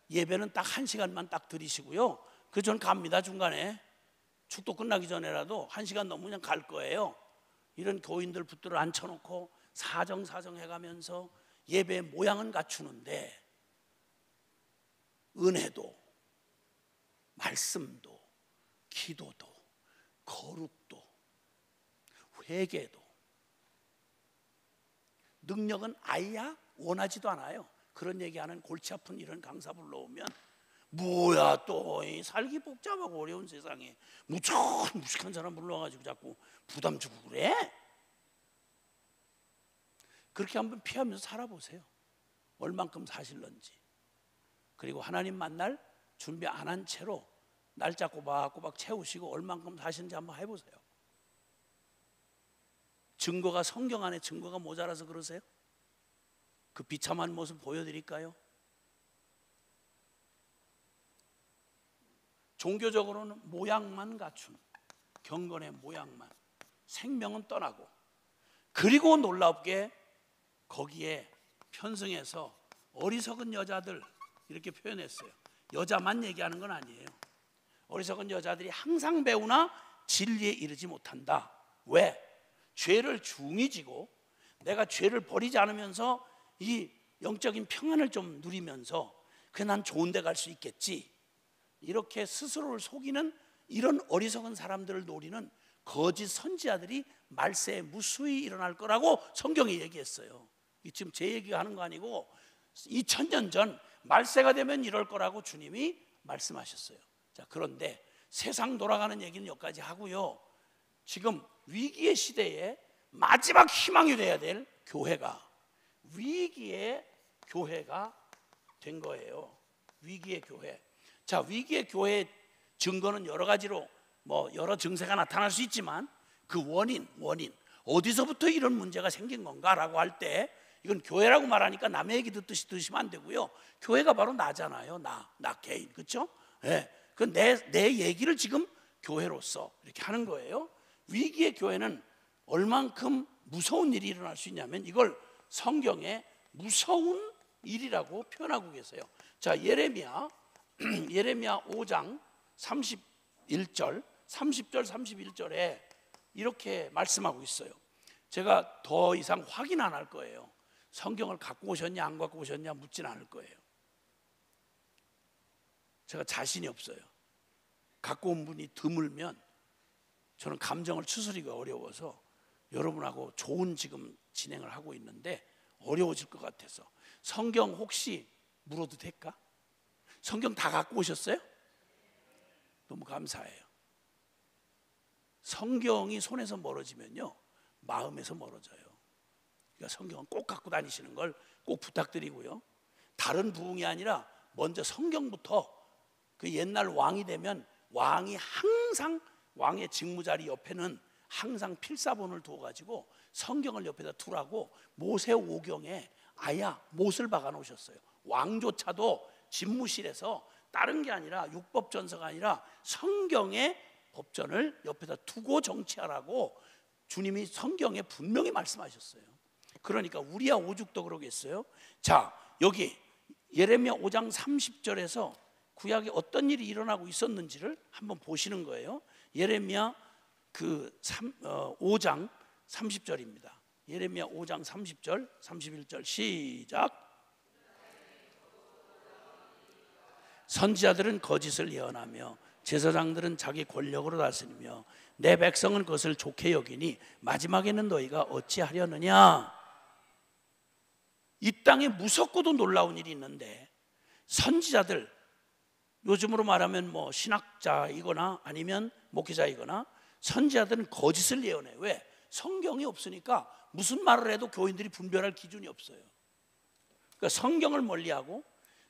예배는 딱 1시간만 딱 드리시고요, 그 전 갑니다. 중간에 축도 끝나기 전에라도 1시간 넘으면 그냥 갈 거예요. 이런 교인들 붙들어 앉혀놓고 사정사정 해가면서 예배의 모양은 갖추는데 은혜도, 말씀도, 기도도, 거룩도, 회개도, 능력은 아예 원하지도 않아요. 그런 얘기하는 골치 아픈 이런 강사 불러오면, 뭐야 또 이 살기 복잡하고 어려운 세상에 무식한 사람 불러가지고 자꾸 부담 주고 그래? 그렇게 한번 피하면서 살아보세요. 얼만큼 사실런지. 그리고 하나님 만날 준비 안 한 채로 날짜 꼬박꼬박 채우시고 얼만큼 사시는지 한번 해보세요. 증거가, 성경 안에 증거가 모자라서 그러세요? 그 비참한 모습 보여드릴까요? 종교적으로는 모양만 갖춘, 경건의 모양만, 생명은 떠나고, 그리고 놀랍게 거기에 편승해서 어리석은 여자들, 이렇게 표현했어요. 여자만 얘기하는 건 아니에요. 어리석은 여자들이 항상 배우나 진리에 이르지 못한다. 왜? 죄를 중히 지고 내가 죄를 버리지 않으면서 이 영적인 평안을 좀 누리면서 난 좋은 데 갈 수 있겠지, 이렇게 스스로를 속이는 이런 어리석은 사람들을 노리는 거짓 선지자들이 말세에 무수히 일어날 거라고 성경이 얘기했어요. 지금 제 얘기가 하는 거 아니고 2000년 전 말세가 되면 이럴 거라고 주님이 말씀하셨어요. 자, 그런데 세상 돌아가는 얘기는 여기까지 하고요, 지금 위기의 시대에 마지막 희망이 돼야 될 교회가 위기의 교회가 된 거예요. 위기의 교회. 자, 위기의 교회의 증거는 여러 가지로 여러 증세가 나타날 수 있지만 그 원인 어디서부터 이런 문제가 생긴 건가라고 할 때, 이건 교회라고 말하니까 남의 얘기 듣듯이 들으시면 안 되고요, 교회가 바로 나잖아요. 나 개인, 그렇죠? 네. 내 얘기를 지금 교회로서 이렇게 하는 거예요. 위기의 교회는 얼만큼 무서운 일이 일어날 수 있냐면 이걸 성경에 무서운 일이라고 표현하고 계세요. 자, 예레미야 5장 31절 30절 31절에 이렇게 말씀하고 있어요. 제가 더 이상 확인 안 할 거예요. 성경을 갖고 오셨냐 안 갖고 오셨냐 묻진 않을 거예요. 제가 자신이 없어요. 갖고 온 분이 드물면 저는 감정을 추스리기가 어려워서 여러분하고 좋은 지금 진행을 하고 있는데 어려워질 것 같아서 성경 혹시 물어도 될까? 성경 다 갖고 오셨어요? 너무 감사해요. 성경이 손에서 멀어지면요 마음에서 멀어져요. 그러니까 성경은 꼭 갖고 다니시는 걸 꼭 부탁드리고요. 다른 부흥이 아니라 먼저 성경부터 그 옛날 왕이 되면 왕이 항상 왕의 직무자리 옆에는 항상 필사본을 두어가지고 성경을 옆에다 두라고 모세오경에 아야 못을 박아 놓으셨어요. 왕조차도 집무실에서 다른 게 아니라 율법전서가 아니라 성경의 법전을 옆에다 두고 정치하라고 주님이 성경에 분명히 말씀하셨어요. 그러니까 우리야 오죽도 그러겠어요. 자, 여기 예레미야 5장 30절에서 구약에 어떤 일이 일어나고 있었는지를 한번 보시는 거예요. 예레미야 5장 30절입니다. 예레미야 5장 30절 31절 시작. 선지자들은 거짓을 예언하며 제사장들은 자기 권력으로 다스리며 내 백성은 그것을 좋게 여기니 마지막에는 너희가 어찌하려느냐. 이 땅에 무섭고도 놀라운 일이 있는데 선지자들, 요즘으로 말하면 뭐 신학자이거나 아니면 목회자이거나 선지자들은 거짓을 예언해. 왜? 성경이 없으니까 무슨 말을 해도 교인들이 분별할 기준이 없어요. 그러니까 성경을 멀리하고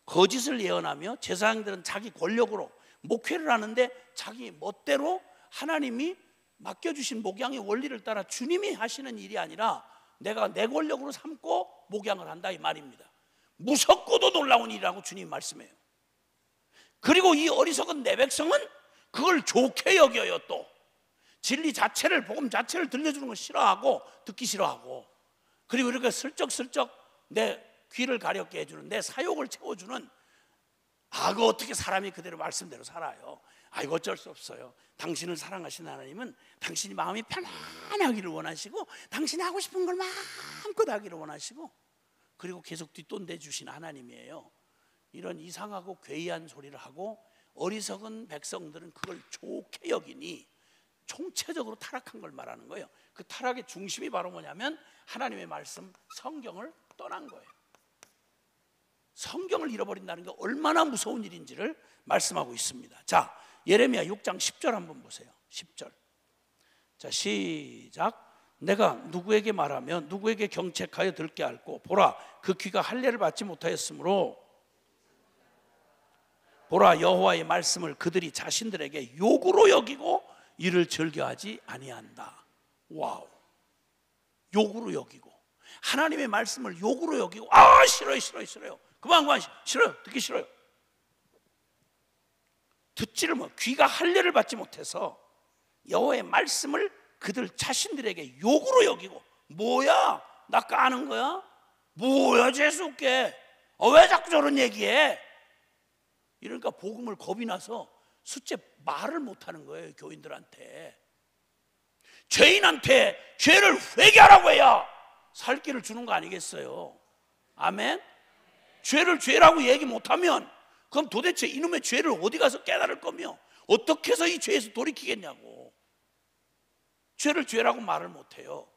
거짓을 예언하며 제사장들은 자기 권력으로 목회를 하는데 자기 멋대로 하나님이 맡겨주신 목양의 원리를 따라 주님이 하시는 일이 아니라 내가 내 권력으로 삼고 목양을 한다 이 말입니다. 무섭고도 놀라운 일이라고 주님이 말씀해요. 그리고 이 어리석은 내 백성은 그걸 좋게 여겨요. 또 진리 자체를, 복음 자체를 들려주는 걸 싫어하고 듣기 싫어하고, 그리고 이렇게 슬쩍슬쩍 내 귀를 가렵게 해주는, 내 사욕을 채워주는, 그 어떻게 사람이 그대로 말씀대로 살아요. 이거 어쩔 수 없어요. 당신을 사랑하시는 하나님은 당신이 마음이 편안하기를 원하시고 당신이 하고 싶은 걸 마음껏 하기를 원하시고, 그리고 계속 뒷돈대 주신 하나님이에요. 이런 이상하고 괴이한 소리를 하고 어리석은 백성들은 그걸 좋게 여기니 총체적으로 타락한 걸 말하는 거예요. 그 타락의 중심이 바로 뭐냐면 하나님의 말씀 성경을 떠난 거예요. 성경을 잃어버린다는 게 얼마나 무서운 일인지를 말씀하고 있습니다. 자, 예레미야 6장 10절 한번 보세요. 10절. 자, 시작. 내가 누구에게 말하며 누구에게 경책하여 들게 할꼬. 보라, 그 귀가 할례를 받지 못하였으므로 보라, 여호와의 말씀을 그들이 자신들에게 욕으로 여기고 이를 즐겨하지 아니한다. 와우. 욕으로 여기고 하나님의 말씀을 욕으로 여기고 싫어요. 그만 싫어요. 듣기 싫어요. 듣지를 못, 귀가 할례를 받지 못해서 여호와의 말씀을 그들 자신들에게 욕으로 여기고. 뭐야? 나 까는 거야? 뭐야 재수없게, 왜 자꾸 저런 얘기해? 이러니까 복음을 겁이 나서 숫째 말을 못하는 거예요. 교인들한테, 죄인한테 죄를 회개하라고 해야 살 길을 주는 거 아니겠어요? 아멘? 죄를 죄라고 얘기 못하면 그럼 도대체 이놈의 죄를 어디 가서 깨달을 거며 어떻게 해서 이 죄에서 돌이키겠냐고. 죄를 죄라고 말을 못해요.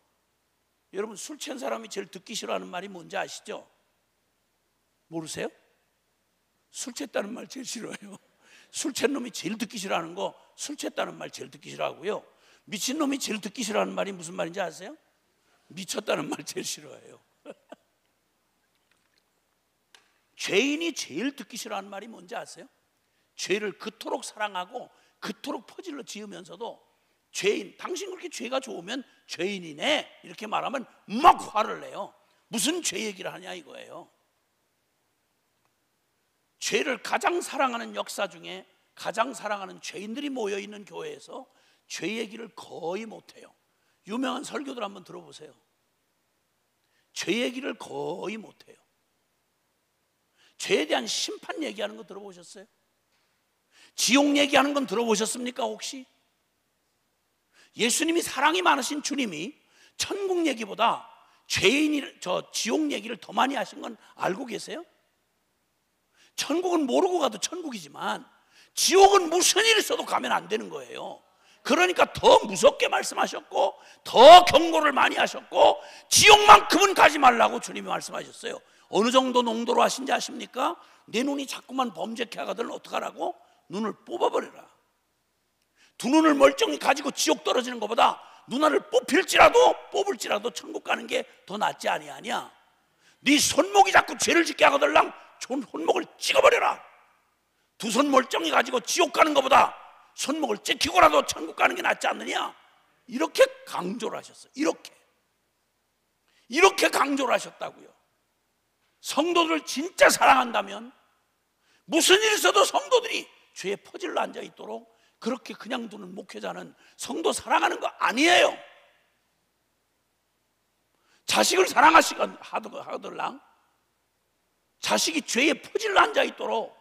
여러분, 술 취한 사람이 제일 듣기 싫어하는 말이 뭔지 아시죠? 모르세요? 술 취했다는 말 제일 싫어해요. 술 취한 놈이 제일 듣기 싫어하는 거 술 취했다는 말 제일 듣기 싫어하고요. 미친 놈이 제일 듣기 싫어하는 말이 무슨 말인지 아세요? 미쳤다는 말 제일 싫어해요. 죄인이 제일 듣기 싫어하는 말이 뭔지 아세요? 죄를 그토록 사랑하고 그토록 퍼질러 지으면서도 죄인, 당신 그렇게 죄가 좋으면 죄인이네 이렇게 말하면 막 화를 내요. 무슨 죄 얘기를 하냐 이거예요. 죄를 가장 사랑하는 역사 중에 가장 사랑하는 죄인들이 모여있는 교회에서 죄 얘기를 거의 못해요. 유명한 설교들 한번 들어보세요. 죄 얘기를 거의 못해요. 죄에 대한 심판 얘기하는 거 들어보셨어요? 지옥 얘기하는 건 들어보셨습니까 혹시? 예수님이 사랑이 많으신 주님이 천국 얘기보다 지옥 얘기를 더 많이 하신 건 알고 계세요? 천국은 모르고 가도 천국이지만 지옥은 무슨 일이 있어도 가면 안 되는 거예요. 그러니까 더 무섭게 말씀하셨고 더 경고를 많이 하셨고 지옥만큼은 가지 말라고 주님이 말씀하셨어요. 어느 정도 농도로 하신지 아십니까? 내 눈이 자꾸만 범죄케 하거든 어떡하라고? 눈을 뽑아버려라. 두 눈을 멀쩡히 가지고 지옥 떨어지는 것보다 눈 하나를 뽑을지라도 천국 가는 게 더 낫지 아니하냐? 네 손목이 자꾸 죄를 짓게 하거들랑 손목을 찍어버려라. 두 손 멀쩡히 가지고 지옥 가는 것보다 손목을 찍히고라도 천국 가는 게 낫지 않느냐? 이렇게 강조를 하셨어요. 이렇게 강조를 하셨다고요. 성도들을 진짜 사랑한다면 무슨 일이 있어도 성도들이 죄에 퍼질러 앉아 있도록 그렇게 그냥 두는 목회자는 성도 사랑하는 거 아니에요. 자식을 하더랑 자식이 죄에 퍼질러 앉아 있도록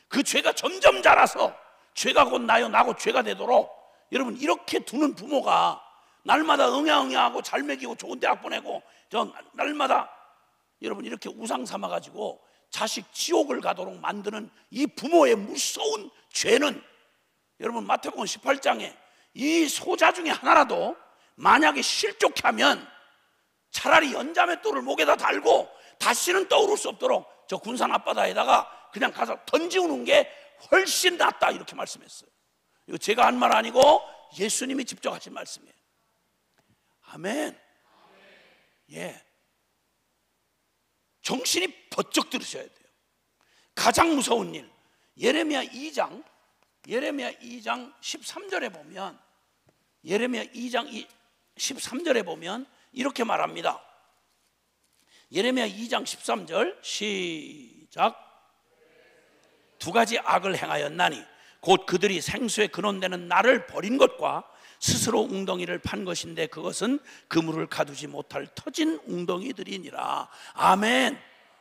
그 죄가 점점 자라서 죄가 곧 나고 죄가 되도록 여러분 이렇게 두는 부모가 날마다 응야응야하고 잘 먹이고 좋은 대학 보내고 날마다 여러분 이렇게 우상 삼아가지고 자식 지옥을 가도록 만드는 이 부모의 무서운 죄는 여러분 마태복음 18장에 이 소자 중에 하나라도 만약에 실족해 하면 차라리 연자맷돌을 목에다 달고 다시는 떠오를 수 없도록 저 군산 앞바다에다가 그냥 가서 던지우는 게 훨씬 낫다 이렇게 말씀했어요. 이거 제가 한 말 아니고 예수님이 직접 하신 말씀이에요. 아멘. 예. 정신이 번쩍 들으셔야 돼요. 가장 무서운 일 예레미야 2장 13절에 보면 예레미야 2장 13절에 보면 이렇게 말합니다. 예레미야 2장 13절 시작. 두 가지 악을 행하였나니 곧 그들이 생수에 근원되는 나를 버린 것과 스스로 웅덩이를 판 것인데 그것은 그물을 가두지 못할 터진 웅덩이들이니라. 아멘.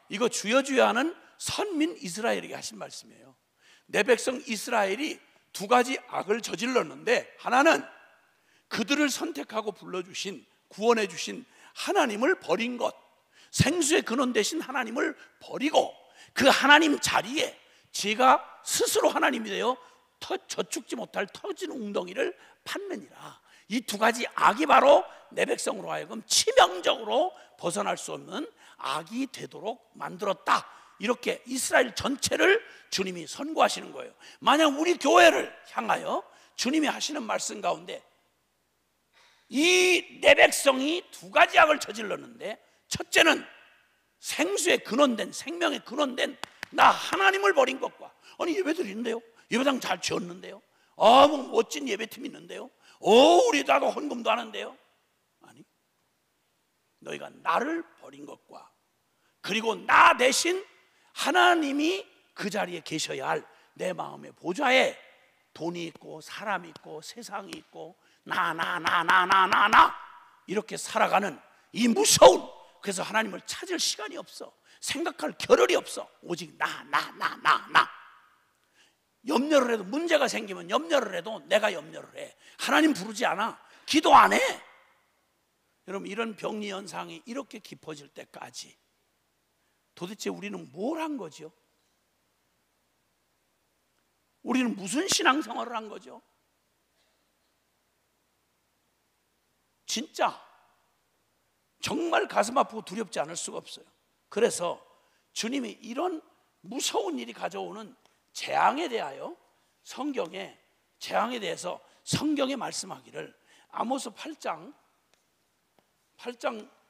이거 주여 주여 하는 선민 이스라엘에게 하신 말씀이에요. 내 백성 이스라엘이 두 가지 악을 저질렀는데 하나는 그들을 선택하고 불러주신 구원해 주신 하나님을 버린 것, 생수의 근원 되신 하나님을 버리고 그 하나님 자리에 제가 스스로 하나님이 되어 저축지 못할 터진 웅덩이를 팠느니라. 이 두 가지 악이 바로 내 백성으로 하여금 치명적으로 벗어날 수 없는 악이 되도록 만들었다. 이렇게 이스라엘 전체를 주님이 선고하시는 거예요. 만약 우리 교회를 향하여 주님이 하시는 말씀 가운데 이 내 백성이 두 가지 악을 저질렀는데 첫째는 생수의 근원된 생명의 근원된 나 하나님을 버린 것과 아니 예배들 있는데요, 예배당 잘 지었는데요, 뭐 멋진 예배팀 있는데요, 우리 나도 헌금도 하는데요. 아니, 너희가 나를 버린 것과 그리고 나 대신 하나님이 그 자리에 계셔야 할 내 마음의 보좌에 돈이 있고 사람이 있고 세상이 있고 나 이렇게 살아가는 이 무서운, 그래서 하나님을 찾을 시간이 없어, 생각할 겨를이 없어. 오직 나 염려를 해도 문제가 생기면 염려를 해도 내가 염려를 해. 하나님 부르지 않아. 기도 안 해. 여러분 이런 병리 현상이 이렇게 깊어질 때까지 도대체 우리는 뭘 한 거죠? 우리는 무슨 신앙생활을 한 거죠? 진짜 정말 가슴 아프고 두렵지 않을 수가 없어요. 그래서 주님이 이런 무서운 일이 가져오는 재앙에 대하여 재앙에 대해서 성경에 말씀하기를 아모스 8장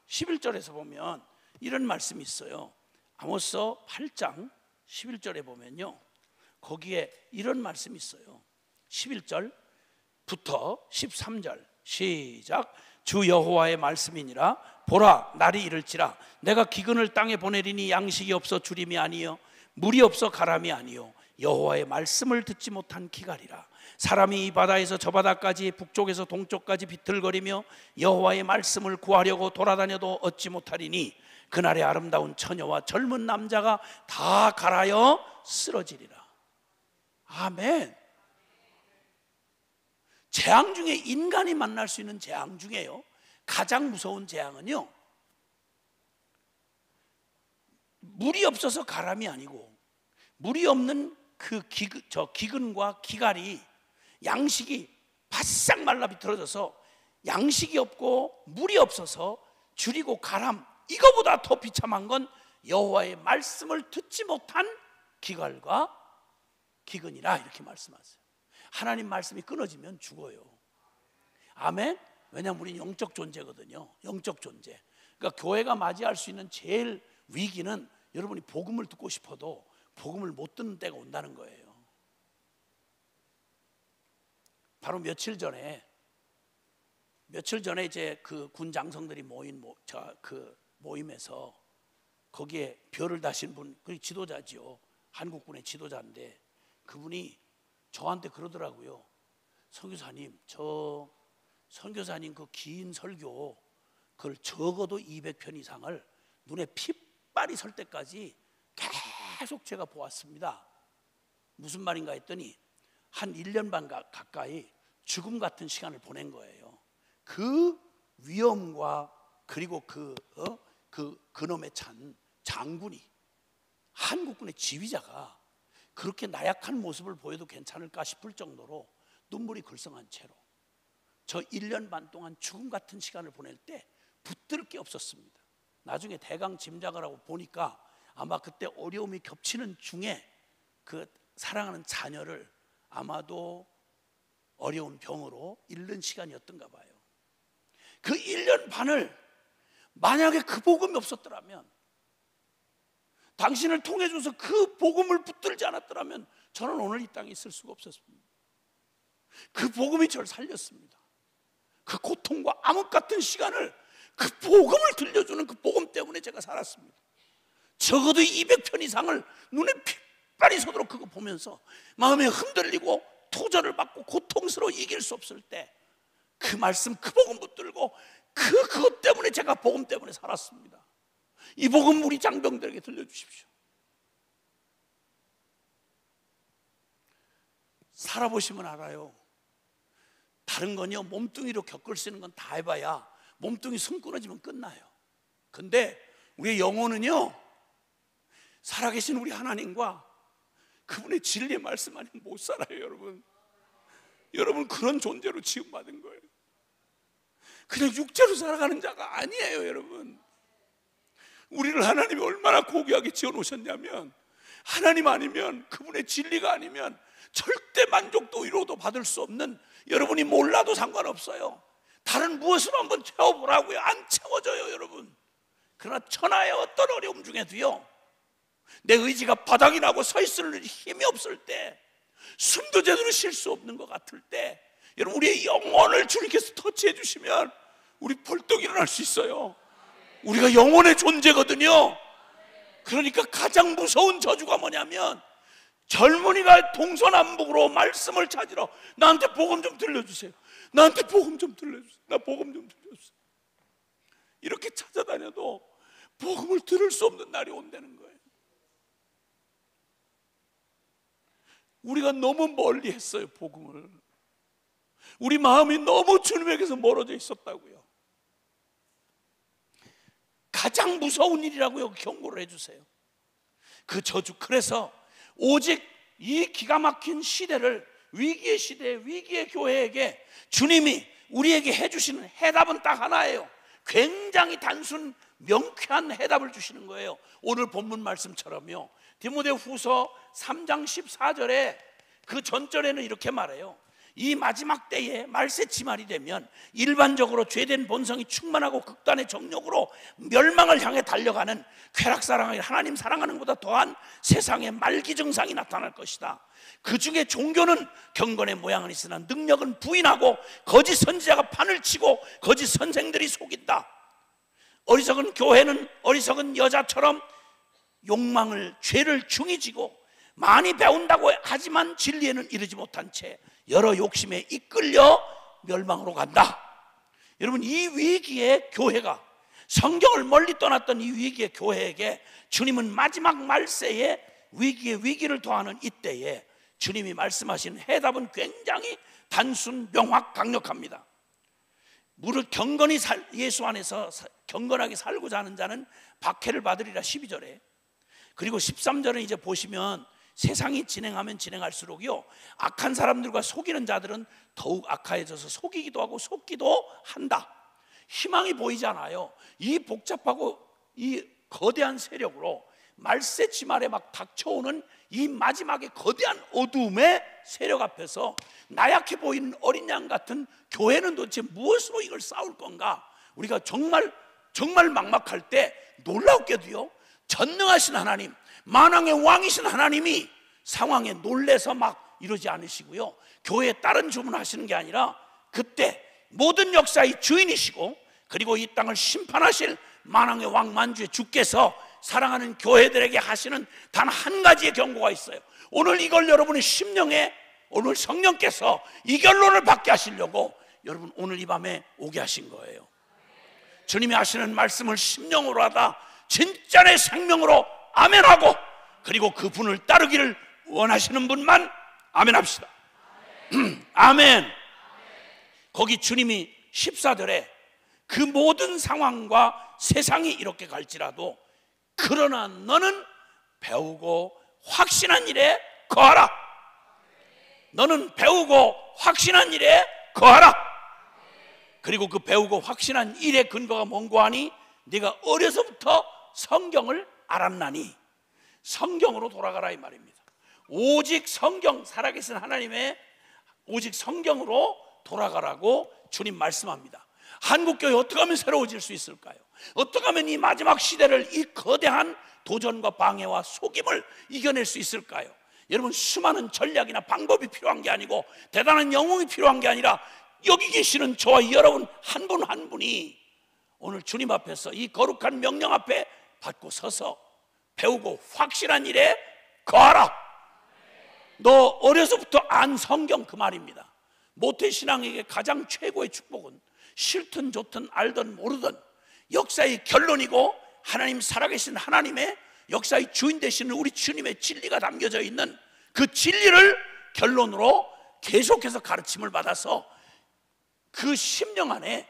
11절에서 보면 이런 말씀이 있어요. 아모스 8장 11절에 보면요, 거기에 이런 말씀이 있어요. 11절부터 13절 시작. 주 여호와의 말씀이니라. 보라, 날이 이를지라 내가 기근을 땅에 보내리니 양식이 없어 주림이 아니요 물이 없어 가람이 아니요 여호와의 말씀을 듣지 못한 기갈이라. 사람이 이 바다에서 저 바다까지 북쪽에서 동쪽까지 비틀거리며 여호와의 말씀을 구하려고 돌아다녀도 얻지 못하리니 그날의 아름다운 처녀와 젊은 남자가 다 갈아여 쓰러지리라. 아멘. 재앙 중에 인간이 만날 수 있는 재앙 중에요, 가장 무서운 재앙은요, 물이 없어서 가람이 아니고 물이 없는 그 기근과 기갈이, 양식이 바싹 말라 비틀어져서 양식이 없고 물이 없어서 줄이고 가람, 이거보다 더 비참한 건 여호와의 말씀을 듣지 못한 기갈과 기근이라, 이렇게 말씀하세요. 하나님 말씀이 끊어지면 죽어요. 아멘. 왜냐하면 우리는 영적 존재거든요. 영적 존재. 그러니까 교회가 맞이할 수 있는 제일 위기는 여러분이 복음을 듣고 싶어도 복음을 못 듣는 때가 온다는 거예요. 바로 며칠 전에 이제 그 군 장성들이 모인 그 모임에서 거기에 별을 다신 분, 그 지도자지요. 한국군의 지도자인데 그분이 저한테 그러더라고요. 선교사님, 저 선교사님 그 긴 설교, 그걸 적어도 200편 이상을 눈에 핏발이 설 때까지 계속 제가 보았습니다. 무슨 말인가 했더니 한 1년 반 가까이 죽음 같은 시간을 보낸 거예요. 그 위험과 그리고 그놈의 찬 장군이, 한국군의 지휘자가 그렇게 나약한 모습을 보여도 괜찮을까 싶을 정도로 눈물이 글썽한 채로 저 1년 반 동안 죽음 같은 시간을 보낼 때 붙들 게 없었습니다. 나중에 대강 짐작을 하고 보니까 아마 그때 어려움이 겹치는 중에 그 사랑하는 자녀를 아마도 어려운 병으로 잃는 시간이었던가 봐요. 그 1년 반을 만약에 그 복음이 없었더라면, 당신을 통해 줘서 그 복음을 붙들지 않았더라면 저는 오늘 이 땅에 있을 수가 없었습니다. 그 복음이 저를 살렸습니다. 그 고통과 암흑 같은 시간을 그 복음을 들려주는 그 복음 때문에 제가 살았습니다. 적어도 200편 이상을 눈에 핏발이 서도록 그거 보면서 마음에 흔들리고 투절을 받고 고통스러워 이길 수 없을 때 그 말씀, 그 복음 붙들고 그것 때문에 제가 복음 때문에 살았습니다. 이 복음 우리 장병들에게 들려주십시오. 살아보시면 알아요. 다른 건요, 몸뚱이로 겪을 수 있는 건 다 해봐야 몸뚱이 숨 끊어지면 끝나요. 근데 우리의 영혼은요, 살아계신 우리 하나님과 그분의 진리의 말씀 아니면 못 살아요. 여러분 그런 존재로 지음받은 거예요. 그냥 육체로 살아가는 자가 아니에요. 여러분, 우리를 하나님이 얼마나 고귀하게 지어놓으셨냐면, 하나님 아니면, 그분의 진리가 아니면 절대 만족도 위로도 받을 수 없는, 여러분이 몰라도 상관없어요. 다른 무엇으로 한번 채워보라고요. 안 채워져요. 여러분, 그러나 천하의 어떤 어려움 중에도요, 내 의지가 바닥이 나고 서 있을 힘이 없을 때, 숨도 제대로 쉴 수 없는 것 같을 때, 여러분 우리의 영혼을 주님께서 터치해 주시면 우리 벌떡 일어날 수 있어요. 우리가 영혼의 존재거든요. 그러니까 가장 무서운 저주가 뭐냐면, 젊은이가 동서남북으로 말씀을 찾으러 나한테 복음 좀 들려주세요. 나한테 복음 좀 들려주세요. 나 복음 좀 들려주세요. 이렇게 찾아다녀도 복음을 들을 수 없는 날이 온다는 거예요. 우리가 너무 멀리 했어요. 복음을. 우리 마음이 너무 주님에게서 멀어져 있었다고요. 가장 무서운 일이라고요. 경고를 해주세요. 그 저주. 그래서 오직 이 기가 막힌 시대를, 위기의 시대, 위기의 교회에게 주님이 우리에게 해주시는 해답은 딱 하나예요. 굉장히 단순 명쾌한 해답을 주시는 거예요. 오늘 본문 말씀처럼요. 디모데후서 3장 14절에 그 전절에는 이렇게 말해요. 이 마지막 때에 말세치말이 되면 일반적으로 죄된 본성이 충만하고 극단의 정욕으로 멸망을 향해 달려가는, 쾌락사랑을 하나님 사랑하는 것보다 더한 세상의 말기 증상이 나타날 것이다. 그 중에 종교는 경건의 모양은 있으나 능력은 부인하고 거짓 선지자가 판을 치고 거짓 선생들이 속인다. 어리석은 교회는 어리석은 여자처럼 욕망을, 죄를 중히 지고 많이 배운다고 하지만 진리에는 이르지 못한 채 여러 욕심에 이끌려 멸망으로 간다. 여러분, 이 위기의 교회가, 성경을 멀리 떠났던 이 위기의 교회에게 주님은 마지막 말세에 위기의 위기를 더하는 이때에 주님이 말씀하신 해답은 굉장히 단순, 명확, 강력합니다. 무릇 경건히 예수 안에서 경건하게 살고자 하는 자는 박해를 받으리라 12절에. 그리고 13절은 이제 보시면 세상이 진행하면 진행할수록요, 악한 사람들과 속이는 자들은 더욱 악화해져서 속이기도 하고 속기도 한다. 희망이 보이지 않아요. 이 복잡하고 이 거대한 세력으로 말세 치말에 막 닥쳐오는 이 마지막의 거대한 어두움의 세력 앞에서 나약해 보이는 어린 양 같은 교회는 도대체 무엇으로 이걸 싸울 건가? 우리가 정말 막막할 때 놀랍게도요, 전능하신 하나님, 만왕의 왕이신 하나님이 상황에 놀래서 막 이러지 않으시고요, 교회에 다른 주문하시는 게 아니라 그때 모든 역사의 주인이시고 그리고 이 땅을 심판하실 만왕의 왕 만주의 주께서 사랑하는 교회들에게 하시는 단 한 가지의 경고가 있어요. 오늘 이걸 여러분의 심령에, 오늘 성령께서 이 결론을 받게 하시려고 여러분 오늘 이 밤에 오게 하신 거예요. 주님이 하시는 말씀을 심령으로 하다 진짜 내 생명으로 아멘하고, 그리고 그분을 따르기를 원하시는 분만 아멘합시다. 아멘. 거기 주님이 14절에 그 모든 상황과 세상이 이렇게 갈지라도 그러나 너는 배우고 확신한 일에 거하라. 너는 배우고 확신한 일에 거하라. 그리고 그 배우고 확신한 일의 근거가 뭔고 하니 네가 어려서부터 성경을 알았나니. 성경으로 돌아가라 이 말입니다. 오직 성경, 살아계신 하나님의 오직 성경으로 돌아가라고 주님 말씀합니다. 한국교회 어떻게 하면 새로워질 수 있을까요? 어떻게 하면 이 마지막 시대를, 이 거대한 도전과 방해와 속임을 이겨낼 수 있을까요? 여러분, 수많은 전략이나 방법이 필요한 게 아니고 대단한 영웅이 필요한 게 아니라 여기 계시는 저와 여러분 한 분 한 분이 오늘 주님 앞에서 이 거룩한 명령 앞에 받고 서서 배우고 확실한 일에 거하라. 너 어려서부터 안 성경, 그 말입니다. 모태신앙에게 가장 최고의 축복은 싫든 좋든 알든 모르든 역사의 결론이고 하나님, 살아계신 하나님의 역사의 주인 되시는 우리 주님의 진리가 담겨져 있는 그 진리를 결론으로 계속해서 가르침을 받아서 그 심령 안에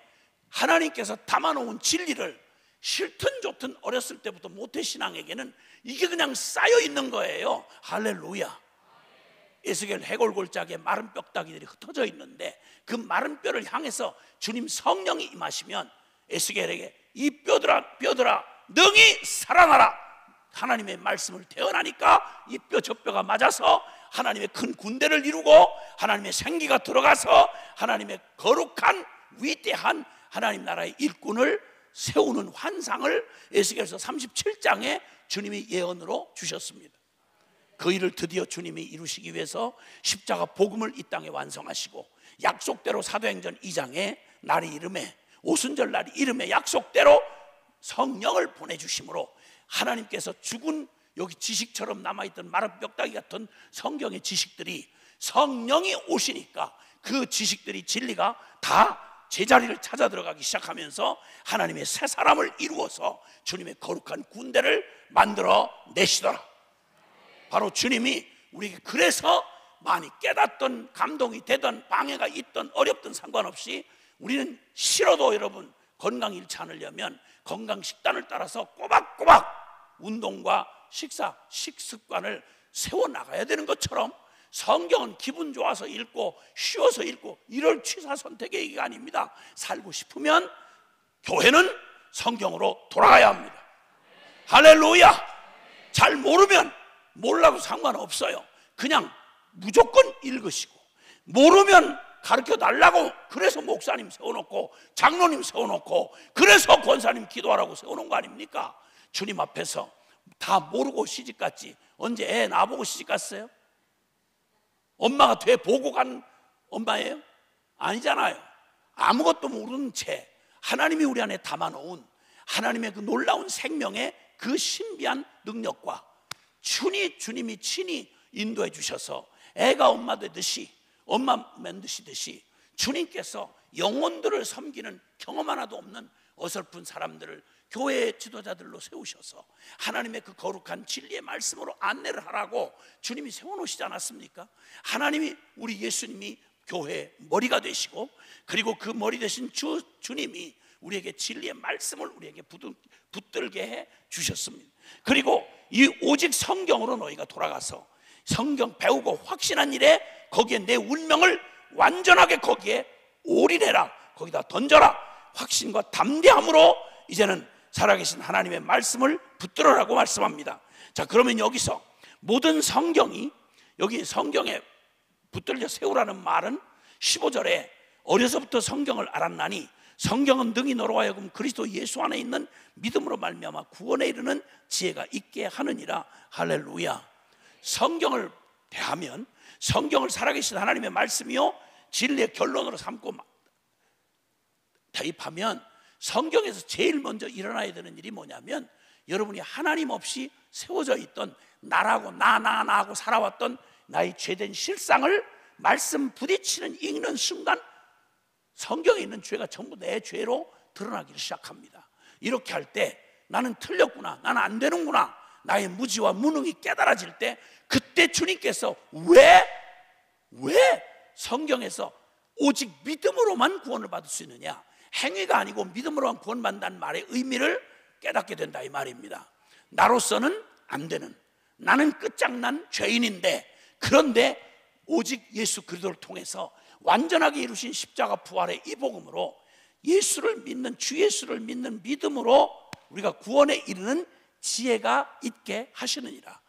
하나님께서 담아놓은 진리를 싫든 좋든 어렸을 때부터 모태신앙에게는 이게 그냥 쌓여 있는 거예요. 할렐루야. 에스겔 해골골짜기에 마른 뼈다귀들이 흩어져 있는데 그 마른 뼈를 향해서 주님 성령이 임하시면 에스겔에게 이 뼈들아 능히 살아나라. 하나님의 말씀을 대언하니까 이 뼈 저 뼈가 맞아서 하나님의 큰 군대를 이루고 하나님의 생기가 들어가서 하나님의 거룩한 위대한 하나님 나라의 일꾼을 세우는 환상을 에스겔서 37장에 주님이 예언으로 주셨습니다. 그 일을 드디어 주님이 이루시기 위해서 십자가 복음을 이 땅에 완성하시고 약속대로 사도행전 2장에 날이 이름에, 오순절 날이 이름에 약속대로 성령을 보내주심으로 하나님께서 죽은 여기 지식처럼 남아있던 마른 뼈다귀 같은 성경의 지식들이 성령이 오시니까 그 지식들이, 진리가 다 제자리를 찾아 들어가기 시작하면서 하나님의 새 사람을 이루어서 주님의 거룩한 군대를 만들어 내시더라. 바로 주님이 우리에게 그래서 많이 깨닫던, 감동이 되던, 방해가 있던, 어렵던 상관없이 우리는 싫어도 여러분 건강 잃지 않으려면 건강 식단을 따라서 꼬박꼬박 운동과 식습관을 세워나가야 되는 것처럼 성경은 기분 좋아서 읽고 쉬워서 읽고 이럴 취사 선택의 얘기가 아닙니다. 살고 싶으면 교회는 성경으로 돌아가야 합니다. 할렐루야. 잘 모르면 몰라도 상관없어요. 그냥 무조건 읽으시고, 모르면 가르쳐 달라고 그래서 목사님 세워놓고 장로님 세워놓고 그래서 권사님 기도하라고 세워놓은 거 아닙니까? 주님 앞에서 다 모르고 시집갔지 언제 애 나보고 시집갔어요? 엄마가 돼 보고 간 엄마예요? 아니잖아요. 아무것도 모르는 채 하나님이 우리 안에 담아놓은 하나님의 그 놀라운 생명의 그 신비한 능력과 주님이 친히 인도해 주셔서 애가 엄마 되듯이, 엄마 만드시듯이 주님께서 영혼들을 섬기는 경험 하나도 없는 어설픈 사람들을 교회의 지도자들로 세우셔서 하나님의 그 거룩한 진리의 말씀으로 안내를 하라고 주님이 세워놓으시지 않았습니까? 하나님이, 우리 예수님이 교회의 머리가 되시고, 그리고 그 머리 되신 주님이 우리에게 진리의 말씀을 우리에게 붙들게 해 주셨습니다. 그리고 이 오직 성경으로 너희가 돌아가서 성경 배우고 확신한 일에 거기에 내 운명을 완전하게 거기에 올인해라, 거기다 던져라. 확신과 담대함으로 이제는 살아계신 하나님의 말씀을 붙들어라고 말씀합니다. 자, 그러면 여기서 모든 성경이, 여기 성경에 붙들려 세우라는 말은 15절에 어려서부터 성경을 알았나니 성경은 능히 너로 하여금 그리스도 예수 안에 있는 믿음으로 말미암아 구원에 이르는 지혜가 있게 하느니라. 할렐루야. 성경을 대하면, 성경을 살아계신 하나님의 말씀이요 진리의 결론으로 삼고 대입하면, 성경에서 제일 먼저 일어나야 되는 일이 뭐냐면, 여러분이 하나님 없이 세워져 있던 나라고 나하고 살아왔던 나의 죄된 실상을 말씀 부딪히는, 읽는 순간 성경에 있는 죄가 전부 내 죄로 드러나기 시작합니다. 이렇게 할 때 나는 틀렸구나, 나는 안 되는구나, 나의 무지와 무능이 깨달아질 때, 그때 주님께서 왜 성경에서 오직 믿음으로만 구원을 받을 수 있느냐, 행위가 아니고 믿음으로만 구원받는다는 말의 의미를 깨닫게 된다, 이 말입니다. 나로서는 안 되는, 나는 끝장난 죄인인데, 그런데 오직 예수 그리스도를 통해서 완전하게 이루신 십자가 부활의 이 복음으로 예수를 믿는, 주 예수를 믿는 믿음으로 우리가 구원에 이르는 지혜가 있게 하시느니라.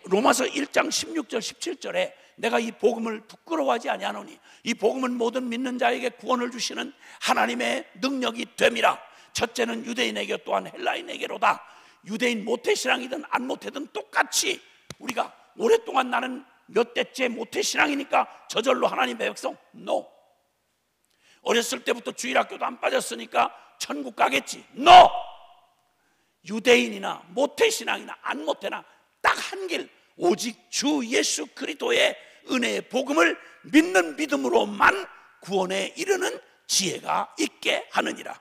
로마서 1장 16절 17절에 내가 이 복음을 부끄러워하지 아니하노니 이 복음은 모든 믿는 자에게 구원을 주시는 하나님의 능력이 됨이라. 첫째는 유대인에게 또한 헬라인에게로다. 유대인 모태신앙이든 안 모태든 똑같이 우리가 오랫동안 나는 몇 대째 모태신앙이니까 저절로 하나님의 백성? No. 어렸을 때부터 주일학교도 안 빠졌으니까 천국 가겠지? No. 유대인이나 모태신앙이나 안 모태나 딱 한 길, 오직 주 예수 그리스도의 은혜의 복음을 믿는 믿음으로만 구원에 이르는 지혜가 있게 하느니라.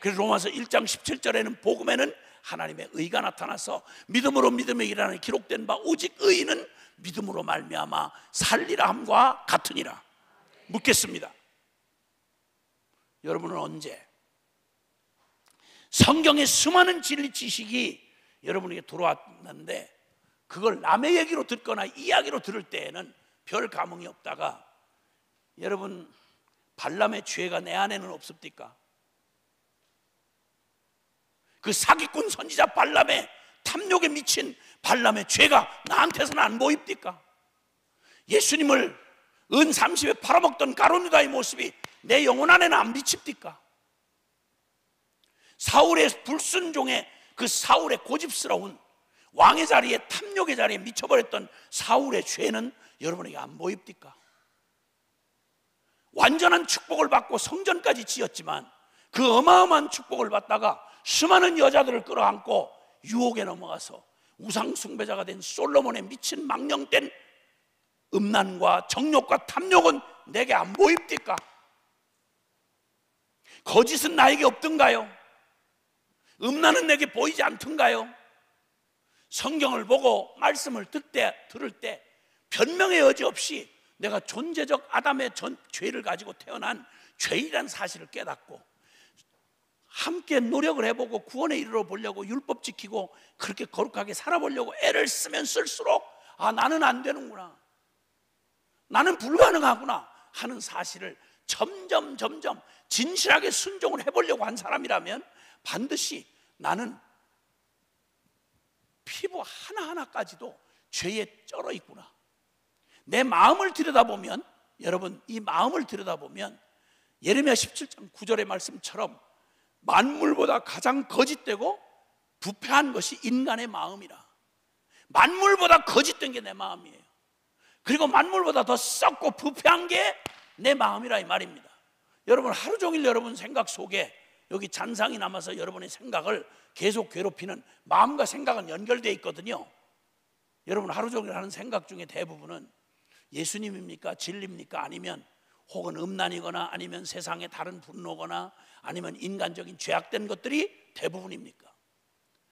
그래서 로마서 1장 17절에는 복음에는 하나님의 의가 나타나서 믿음으로 믿음에 이르는 기록된 바 오직 의인은 믿음으로 말미암아 살리라 함과 같으니라. 묻겠습니다. 여러분은 언제 성경의 수많은 진리 지식이 여러분에게 들어왔는데 그걸 남의 얘기로 듣거나 이야기로 들을 때에는 별 감흥이 없다가, 여러분 발람의 죄가 내 안에는 없습니까? 그 사기꾼 선지자 발람의 탐욕에 미친 발람의 죄가 나한테서는 안 보입니까? 예수님을 은 30에 팔아먹던 가룟유다의 모습이 내 영혼 안에는 안 비칩니까? 사울의 불순종에, 그 사울의 고집스러운 왕의 자리에, 탐욕의 자리에 미쳐버렸던 사울의 죄는 여러분에게 안 보입니까? 완전한 축복을 받고 성전까지 지었지만 그 어마어마한 축복을 받다가 수많은 여자들을 끌어안고 유혹에 넘어가서 우상숭배자가 된 솔로몬의 미친 망령된 음란과 정욕과 탐욕은 내게 안 보입니까? 거짓은 나에게 없던가요? 음란은 내게 보이지 않던가요? 성경을 보고 말씀을 들을 때 변명의 여지 없이 내가 존재적 아담의 죄를 가지고 태어난 죄인이라는 사실을 깨닫고 함께 노력을 해보고 구원에 이르러 보려고 율법 지키고 그렇게 거룩하게 살아보려고 애를 쓰면 쓸수록 나는 안 되는구나, 나는 불가능하구나 하는 사실을 점점 진실하게 순종을 해보려고 한 사람이라면 반드시 나는 피부 하나하나까지도 죄에 쩔어 있구나. 내 마음을 들여다보면, 여러분 이 마음을 들여다보면 예레미야 17장 9절의 말씀처럼 만물보다 가장 거짓되고 부패한 것이 인간의 마음이라. 만물보다 거짓된 게 내 마음이에요. 그리고 만물보다 더 썩고 부패한 게 내 마음이라 이 말입니다. 여러분 하루 종일 여러분 생각 속에 여기 잔상이 남아서 여러분의 생각을 계속 괴롭히는 마음과 생각은 연결되어 있거든요. 여러분 하루 종일 하는 생각 중에 대부분은 예수님입니까? 진리입니까? 아니면 혹은 음란이거나 아니면 세상의 다른 분노거나 아니면 인간적인 죄악된 것들이 대부분입니까?